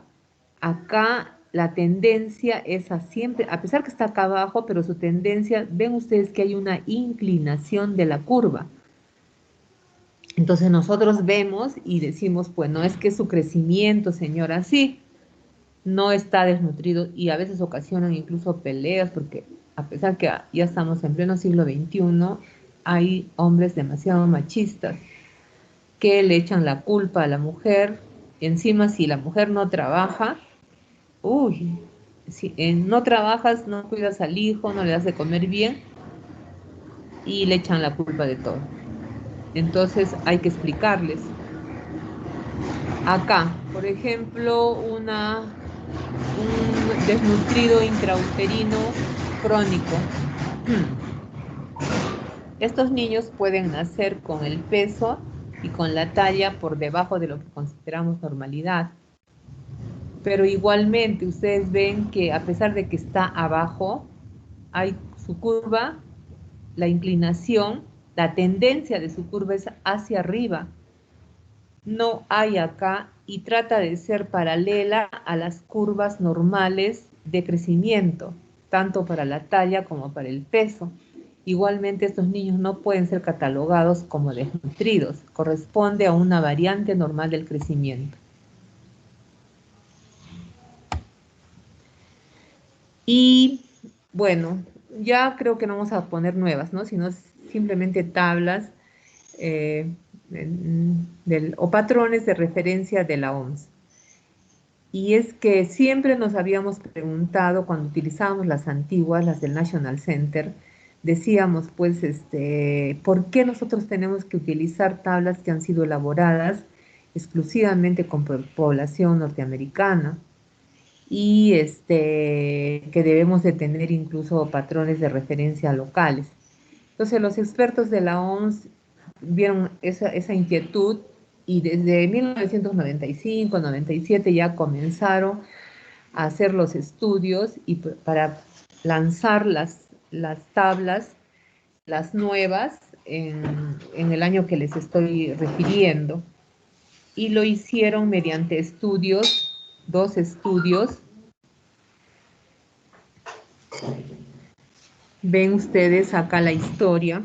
acá la tendencia es a siempre, a pesar que está acá abajo, pero su tendencia, ven ustedes que hay una inclinación de la curva. Entonces nosotros vemos y decimos, pues no es que su crecimiento, señora, sí, no está desnutrido y a veces ocasionan incluso peleas, porque a pesar que ya estamos en pleno siglo XXI, hay hombres demasiado machistas que le echan la culpa a la mujer. Encima, si la mujer no trabaja, uy, si no trabajas, no cuidas al hijo, no le das de comer bien y le echan la culpa de todo. Entonces hay que explicarles. Acá, por ejemplo, un desnutrido intrauterino crónico. Estos niños pueden nacer con el peso y con la talla por debajo de lo que consideramos normalidad. Pero igualmente ustedes ven que a pesar de que está abajo, hay su curva, la inclinación, la tendencia de su curva es hacia arriba. No hay acá y trata de ser paralela a las curvas normales de crecimiento, tanto para la talla como para el peso. Igualmente, estos niños no pueden ser catalogados como desnutridos, corresponde a una variante normal del crecimiento. Y bueno, ya creo que no vamos a poner nuevas, ¿no? Sino simplemente tablas eh, o patrones de referencia de la OMS. Y es que siempre nos habíamos preguntado cuando utilizábamos las antiguas, las del National Center, decíamos, pues, ¿por qué nosotros tenemos que utilizar tablas que han sido elaboradas exclusivamente con población norteamericana? Y que debemos de tener incluso patrones de referencia locales. Entonces los expertos de la OMS vieron esa inquietud y desde 1995, 97 ya comenzaron a hacer los estudios y para lanzar las tablas, las nuevas, en el año que les estoy refiriendo. Y lo hicieron mediante estudios, 2 estudios. Ven ustedes acá la historia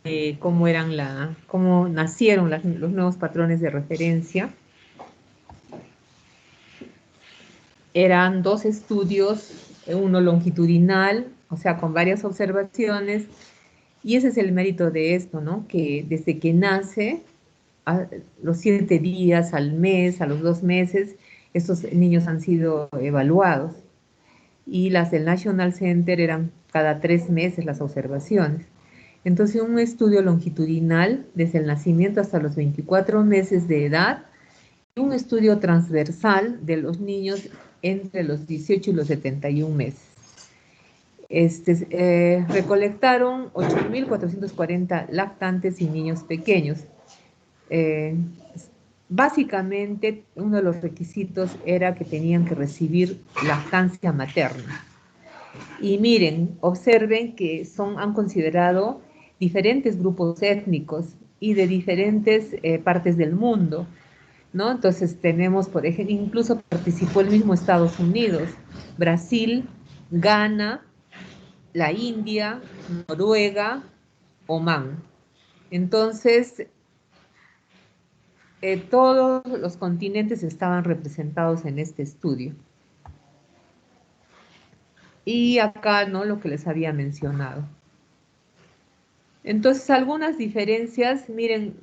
de cómo nacieron los nuevos patrones de referencia. Eran 2 estudios, uno longitudinal, o sea, con varias observaciones, y ese es el mérito de esto, ¿no? Que desde que nace, a los 7 días, al mes, a los 2 meses, estos niños han sido evaluados. Y las del National Center eran cada 3 meses las observaciones. Entonces, un estudio longitudinal desde el nacimiento hasta los 24 meses de edad, y un estudio transversal de los niños entre los 18 y los 71 meses. Recolectaron 8.440 lactantes y niños pequeños. Básicamente, uno de los requisitos era que tenían que recibir lactancia materna. Y miren, observen que han considerado diferentes grupos étnicos y de diferentes partes del mundo. ¿no? Entonces tenemos, por ejemplo, incluso participó el mismo Estados Unidos, Brasil, Ghana, la India, Noruega, Omán. Entonces, todos los continentes estaban representados en este estudio. Y acá, ¿no? Lo que les había mencionado. Entonces, algunas diferencias, miren,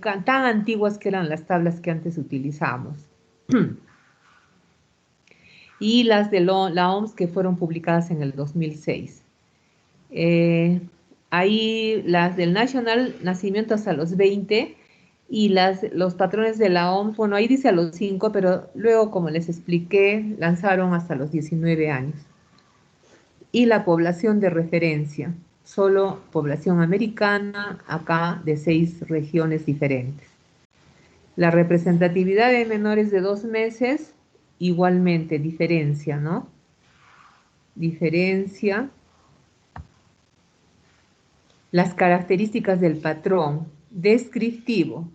tan antiguas que eran las tablas que antes utilizamos. Y las de la OMS que fueron publicadas en el 2006. Eh, Ahí las del National, nacimiento hasta los 20, y los patrones de la OMS, bueno, ahí dice a los 5, pero luego, como les expliqué, lanzaron hasta los 19 años. Y la población de referencia, solo población americana, acá de 6 regiones diferentes. La representatividad de menores de 2 meses, igualmente, diferencia, ¿no? Diferencia. Las características del patrón descriptivo,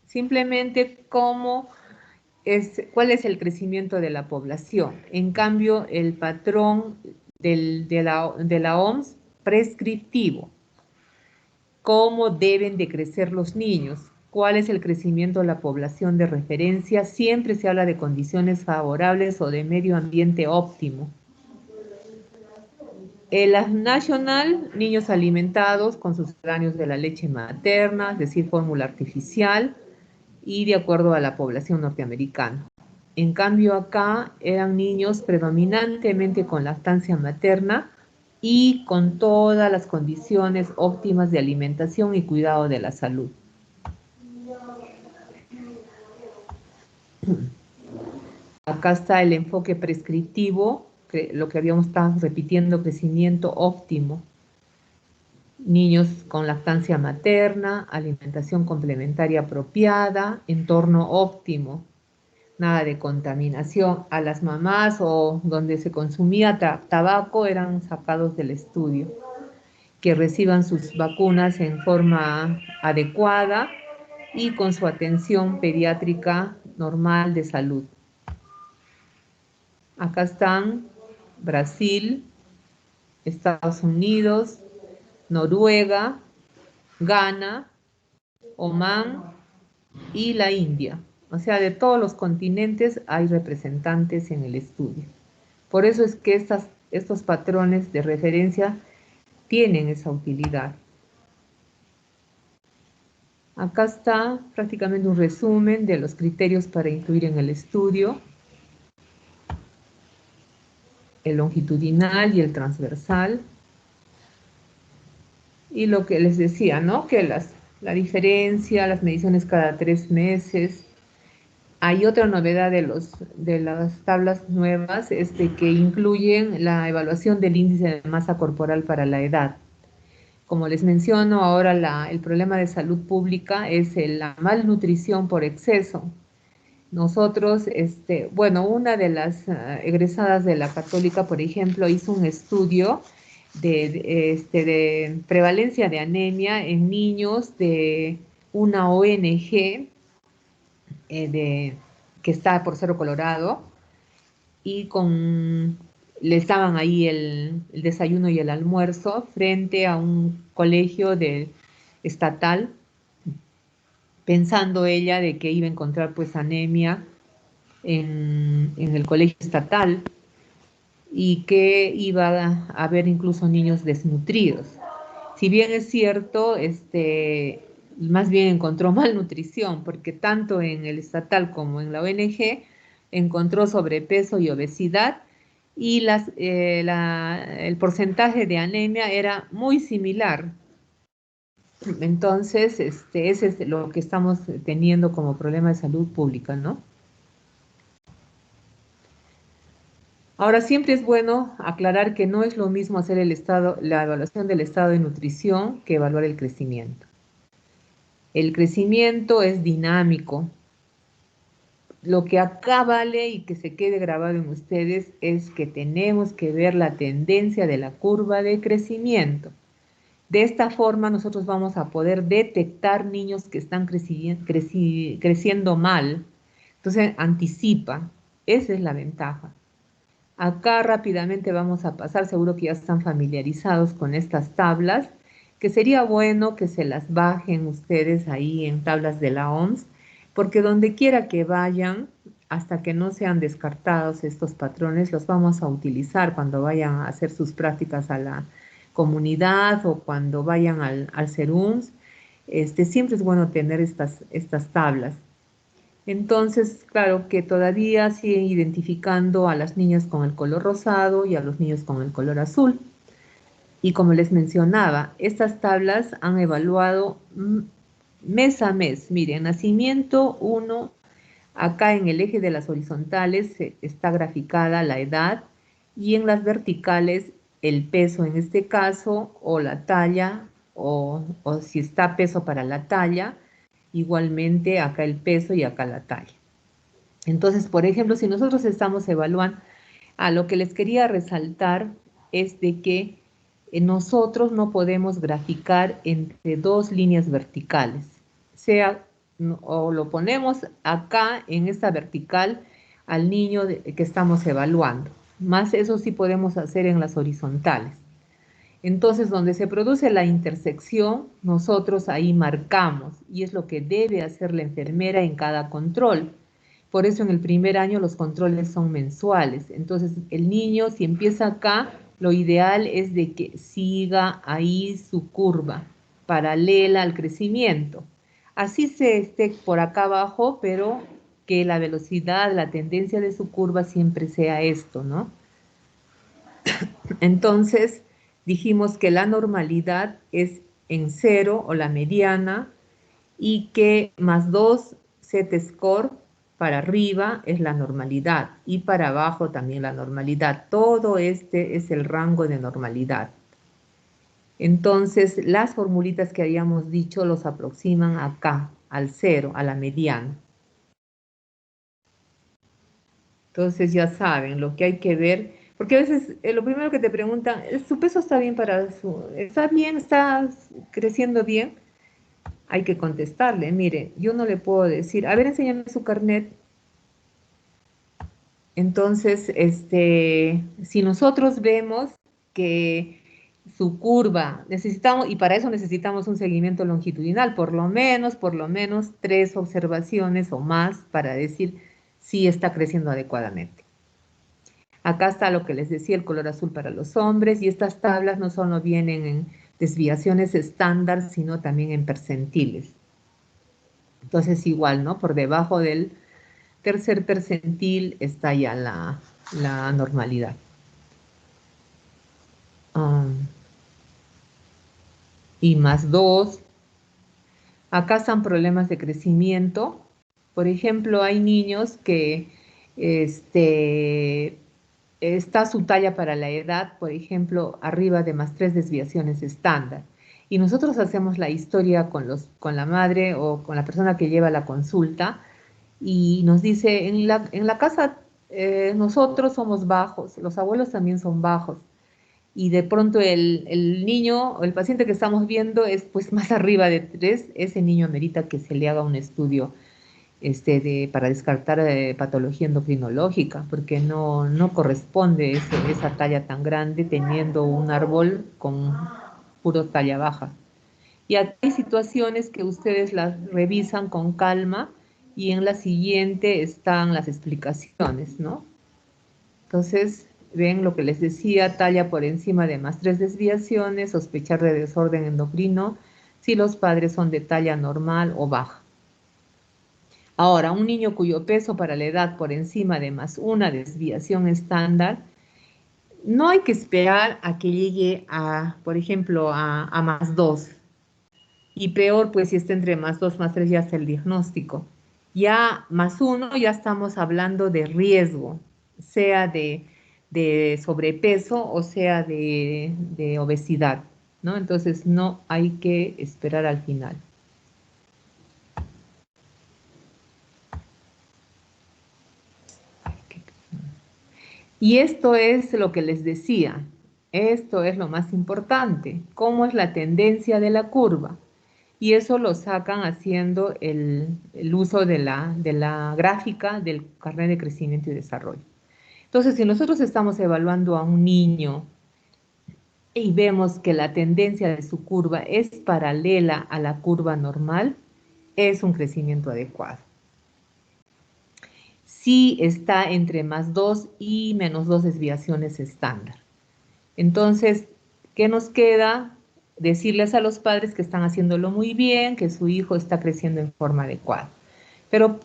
simplemente cuál es el crecimiento de la población. En cambio, el patrón de la OMS, prescriptivo, cómo deben de crecer los niños, cuál es el crecimiento de la población de referencia. Siempre se habla de condiciones favorables o de medio ambiente óptimo. La National, niños alimentados con sucedáneos de la leche materna, es decir, fórmula artificial, y de acuerdo a la población norteamericana. En cambio, acá eran niños predominantemente con lactancia materna y con todas las condiciones óptimas de alimentación y cuidado de la salud. Acá está el enfoque prescriptivo, lo que habíamos estado repitiendo, crecimiento óptimo. Niños con lactancia materna, alimentación complementaria apropiada, entorno óptimo, nada de contaminación. A las mamás o donde se consumía tabaco eran sacados del estudio. Que reciban sus vacunas en forma adecuada y con su atención pediátrica normal de salud. Acá están Brasil, Estados Unidos, Noruega, Ghana, Omán y la India. O sea, de todos los continentes hay representantes en el estudio. Por eso es que estos patrones de referencia tienen esa utilidad. Acá está prácticamente un resumen de los criterios para incluir en el estudio: el longitudinal y el transversal. Y lo que les decía, ¿no? Que la diferencia, las mediciones cada 3 meses. Hay otra novedad de las tablas nuevas, es de que incluyen la evaluación del índice de masa corporal para la edad. Como les menciono, ahora el problema de salud pública es la malnutrición por exceso. Nosotros, bueno, una de las egresadas de la Católica, por ejemplo, hizo un estudio de prevalencia de anemia en niños de una ONG que está por Cerro Colorado, y les daban ahí el desayuno y el almuerzo frente a un colegio estatal, pensando ella de que iba a encontrar pues anemia en el colegio estatal y que iba a haber incluso niños desnutridos. Si bien es cierto, más bien encontró malnutrición, porque tanto en el estatal como en la ONG encontró sobrepeso y obesidad, y el porcentaje de anemia era muy similar. Entonces, ese es lo que estamos teniendo como problema de salud pública, ¿no? Ahora, siempre es bueno aclarar que no es lo mismo hacer la evaluación del estado de nutrición que evaluar el crecimiento. El crecimiento es dinámico. Lo que acá vale y que se quede grabado en ustedes es que tenemos que ver la tendencia de la curva de crecimiento. De esta forma nosotros vamos a poder detectar niños que están creciendo mal. Entonces anticipa, esa es la ventaja. Acá rápidamente vamos a pasar, seguro que ya están familiarizados con estas tablas, que sería bueno que se las bajen ustedes ahí en tablas de la OMS, porque donde quiera que vayan, hasta que no sean descartados estos patrones, los vamos a utilizar cuando vayan a hacer sus prácticas a la comunidad o cuando vayan al CERUMS. Siempre es bueno tener estas tablas. Entonces, claro que todavía siguen identificando a las niñas con el color rosado y a los niños con el color azul. Y como les mencionaba, estas tablas han evaluado mes a mes. Miren, nacimiento 1, acá en el eje de las horizontales está graficada la edad y en las verticales el peso en este caso o la talla o si está peso para la talla, igualmente acá el peso y acá la talla. Entonces, por ejemplo, si nosotros estamos evaluando, a lo que les quería resaltar es de que nosotros no podemos graficar entre dos líneas verticales, sea o lo ponemos acá en esta vertical al niño que estamos evaluando, más eso sí podemos hacer en las horizontales. Entonces, donde se produce la intersección, nosotros ahí marcamos y es lo que debe hacer la enfermera en cada control. Por eso en el primer año los controles son mensuales. Entonces, el niño, si empieza acá, lo ideal es de que siga ahí su curva paralela al crecimiento. Así se esté por acá abajo, pero que la velocidad, la tendencia de su curva siempre sea esto, ¿no? Entonces, dijimos que la normalidad es en cero o la mediana y que más 2 set score para arriba es la normalidad y para abajo también la normalidad. Todo este es el rango de normalidad. Entonces, las formulitas que habíamos dicho los aproximan acá, al cero, a la mediana. Entonces ya saben lo que hay que ver, porque a veces lo primero que te preguntan, ¿su peso está bien está bien, está creciendo bien? Hay que contestarle, mire, yo no le puedo decir, a ver, enséñame su carnet. Entonces, si nosotros vemos que su curva necesitamos, y para eso necesitamos un seguimiento longitudinal, por lo menos 3 observaciones o más para decir si está creciendo adecuadamente. Acá está lo que les decía, el color azul para los hombres, y estas tablas no solo vienen en desviaciones estándar, sino también en percentiles. Entonces, igual, ¿no? Por debajo del tercer percentil está ya la normalidad. Y más 2. Acá están problemas de crecimiento. Por ejemplo, hay niños que está su talla para la edad, por ejemplo, arriba de más 3 desviaciones estándar. Y nosotros hacemos la historia con la madre o con la persona que lleva la consulta y nos dice, en la casa nosotros somos bajos, los abuelos también son bajos. Y de pronto el niño o el paciente que estamos viendo es pues más arriba de 3, ese niño amerita que se le haga un estudio para descartar patología endocrinológica, porque no corresponde esa talla tan grande teniendo un árbol con puro talla baja. Y aquí hay situaciones que ustedes las revisan con calma y en la siguiente están las explicaciones, ¿no? Entonces, ven lo que les decía, talla por encima de más 3 desviaciones, sospechar de desorden endocrino si los padres son de talla normal o baja. Ahora, un niño cuyo peso para la edad por encima de más 1 desviación estándar, no hay que esperar a que llegue por ejemplo, a más 2. Y peor, pues si está entre más 2 más 3 ya está el diagnóstico. Ya más 1 ya estamos hablando de riesgo, sea de sobrepeso o sea de obesidad, ¿no? Entonces no hay que esperar al final. Y esto es lo que les decía. Esto es lo más importante, cómo es la tendencia de la curva. Y eso lo sacan haciendo el uso de la gráfica del carnet de crecimiento y desarrollo. Entonces, si nosotros estamos evaluando a un niño y vemos que la tendencia de su curva es paralela a la curva normal, es un crecimiento adecuado. Si está entre +2 y -2 desviaciones estándar. Entonces, ¿qué nos queda? Decirles a los padres que están haciéndolo muy bien, que su hijo está creciendo en forma adecuada. Pero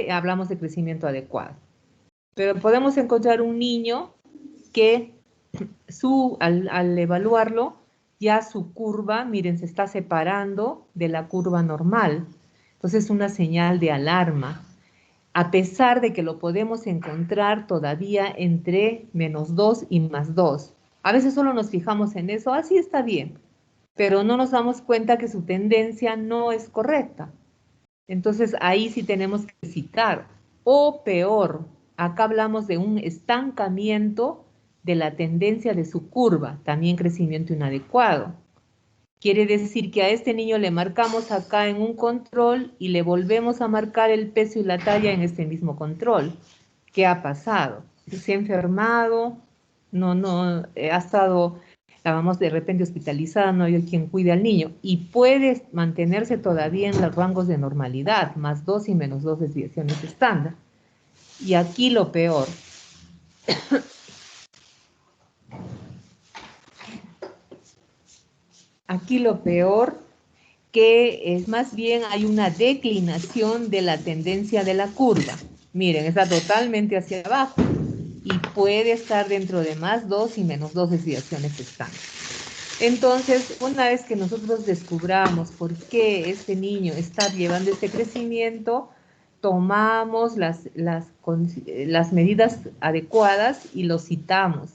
hablamos de crecimiento adecuado, pero podemos encontrar un niño que al evaluarlo, ya su curva, miren, se está separando de la curva normal. Entonces es una señal de alarma, a pesar de que lo podemos encontrar todavía entre -2 y +2. A veces solo nos fijamos en eso, así está bien, pero no nos damos cuenta que su tendencia no es correcta. Entonces ahí sí tenemos que citar. O peor, acá hablamos de un estancamiento de la tendencia de su curva, también crecimiento inadecuado. Quiere decir que a este niño le marcamos acá en un control y le volvemos a marcar el peso y la talla en este mismo control. ¿Qué ha pasado? ¿Se ha enfermado? Ha estado, la vamos de repente hospitalizada, no hay quien cuide al niño y puede mantenerse todavía en los rangos de normalidad, +2 y -2 desviaciones estándar. Y aquí lo peor. Aquí lo peor que es más bien hay una declinación de la tendencia de la curva. Miren, está totalmente hacia abajo y puede estar dentro de +2 y -2 desviaciones estándar. Entonces, una vez que nosotros descubramos por qué este niño está llevando este crecimiento, tomamos las medidas adecuadas y lo citamos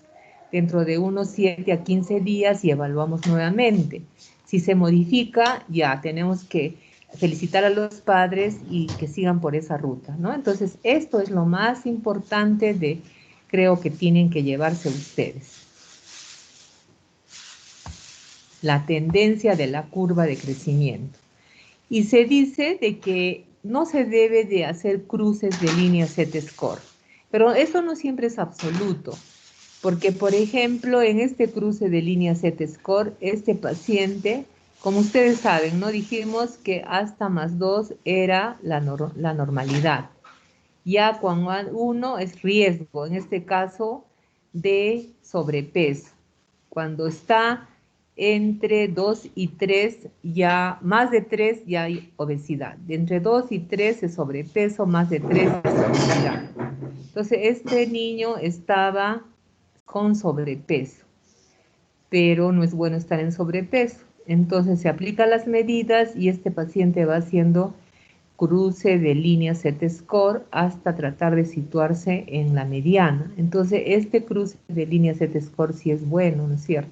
dentro de unos 7 a 15 días y evaluamos nuevamente. Si se modifica, ya tenemos que felicitar a los padres y que sigan por esa ruta, ¿no? Entonces, esto es lo más importante creo que tienen que llevarse ustedes. La tendencia de la curva de crecimiento. Y se dice de que no se debe de hacer cruces de línea Z-score, pero eso no siempre es absoluto, porque por ejemplo en este cruce de línea Z-score, este paciente, como ustedes saben, ¿no? Dijimos que hasta +2 era la normalidad. Ya cuando 1 es riesgo, en este caso de sobrepeso. Cuando está entre 2 y 3, ya más de 3 ya hay obesidad. De entre 2 y 3 es sobrepeso, más de 3 es obesidad. Entonces, este niño estaba con sobrepeso, pero no es bueno estar en sobrepeso. Entonces, se aplican las medidas y este paciente va haciendo cruce de línea Z-score hasta tratar de situarse en la mediana. Entonces, este cruce de línea Z-score sí es bueno, ¿no es cierto?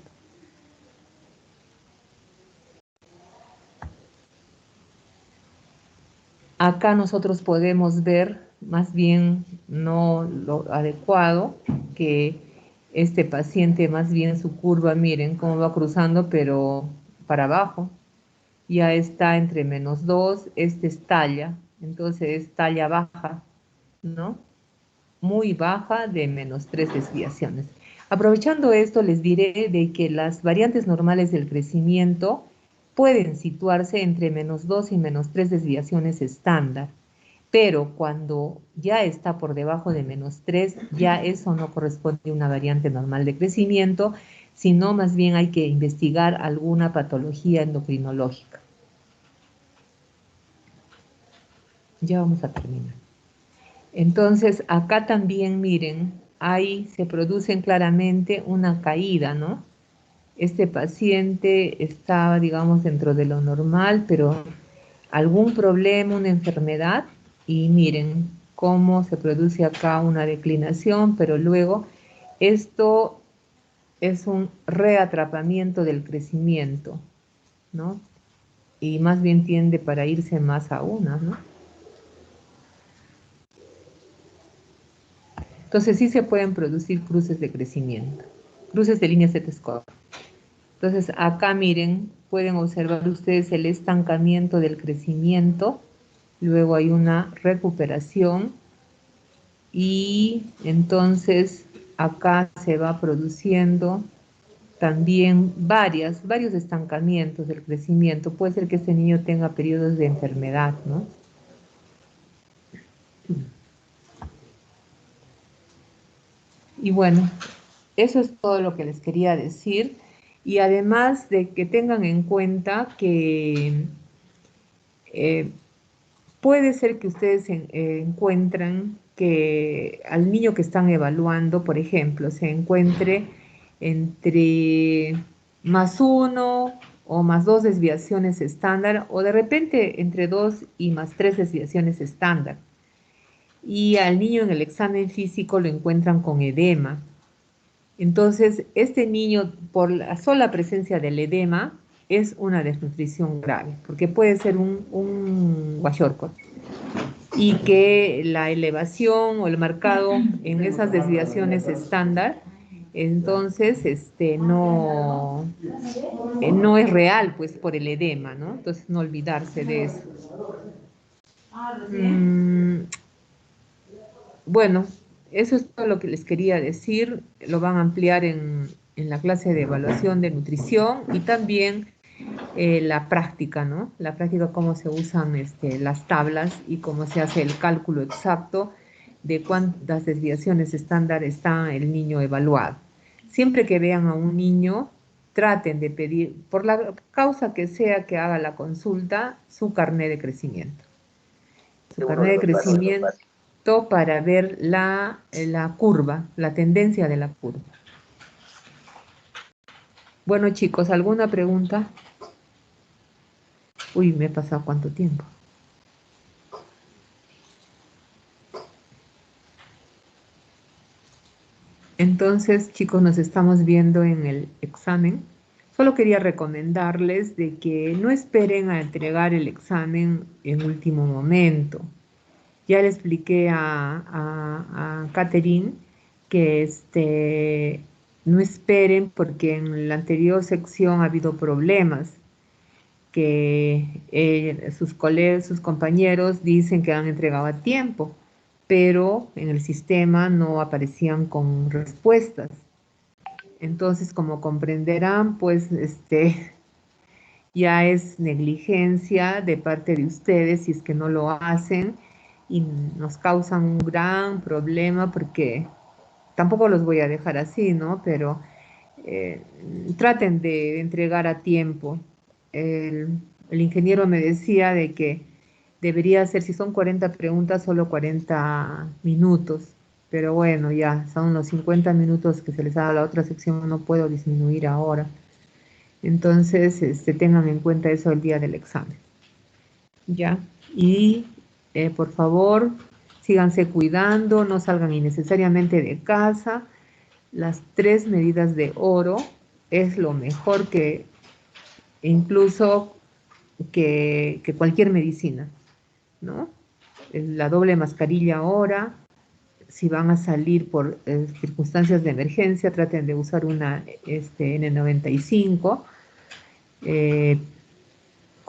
Acá nosotros podemos ver más bien no lo adecuado, que este paciente más bien su curva, miren cómo va cruzando, pero para abajo. Ya está entre -2, este es talla, entonces es talla baja, ¿no? Muy baja de -3 desviaciones. Aprovechando esto, les diré de que las variantes normales del crecimiento pueden situarse entre -2 y -3 desviaciones estándar, pero cuando ya está por debajo de -3, ya eso no corresponde a una variante normal de crecimiento, sino más bien hay que investigar alguna patología endocrinológica. Ya vamos a terminar. Entonces, acá también, miren, ahí se producen claramente una caída, ¿no? Este paciente estaba, digamos, dentro de lo normal, pero algún problema, una enfermedad, y miren cómo se produce acá una declinación, pero luego esto es un reatrapamiento del crecimiento, ¿no? Y más bien tiende para irse más a una, ¿no? Entonces sí se pueden producir cruces de crecimiento. cruces de líneas de score. Entonces, acá miren, pueden observar ustedes el estancamiento del crecimiento, luego hay una recuperación y entonces acá se va produciendo también varios estancamientos del crecimiento. Puede ser que este niño tenga periodos de enfermedad, ¿no? Y bueno, eso es todo lo que les quería decir. Y además de que tengan en cuenta que eh, puede ser que ustedes encuentran que al niño que están evaluando, por ejemplo, se encuentre entre +1 o +2 desviaciones estándar, o de repente entre 2 y +3 desviaciones estándar. Y al niño en el examen físico lo encuentran con edema. Entonces, este niño, por la sola presencia del edema, es una desnutrición grave, porque puede ser un kwashiorkor, y que la elevación o el marcado en esas desviaciones estándar, entonces no es real, pues por el edema, ¿no? Entonces no olvidarse de eso. Mm, bueno, eso es todo lo que les quería decir. Lo van a ampliar en la clase de evaluación de nutrición y también la práctica, ¿no? La práctica, cómo se usan las tablas y cómo se hace el cálculo exacto de cuántas desviaciones estándar está el niño evaluado. Siempre que vean a un niño, traten de pedir, por la causa que sea que haga la consulta, su carnet de crecimiento. Su carnet de crecimiento para ver la curva, la tendencia de la curva. Bueno, chicos, ¿alguna pregunta? Uy, me he pasado cuánto tiempo. Entonces, chicos, nos estamos viendo en el examen. Solo quería recomendarles de que no esperen a entregar el examen en último momento. Ya le expliqué a Catherine que no esperen porque en la anterior sección ha habido problemas, que sus compañeros dicen que han entregado a tiempo, pero en el sistema no aparecían con respuestas. Entonces, como comprenderán, pues ya es negligencia de parte de ustedes si es que no lo hacen y nos causan un gran problema porque tampoco los voy a dejar así, ¿no? Pero eh, traten de entregar a tiempo. El ingeniero me decía de que debería ser, si son 40 preguntas, solo 40 minutos. Pero bueno, ya son los 50 minutos que se les ha dado a la otra sección, no puedo disminuir ahora. Entonces, tengan en cuenta eso el día del examen. ¿Ya? Y por favor, síganse cuidando, no salgan innecesariamente de casa. Las 3 medidas de oro es lo mejor que incluso que cualquier medicina, ¿no? La doble mascarilla ahora, si van a salir por circunstancias de emergencia, traten de usar una N95.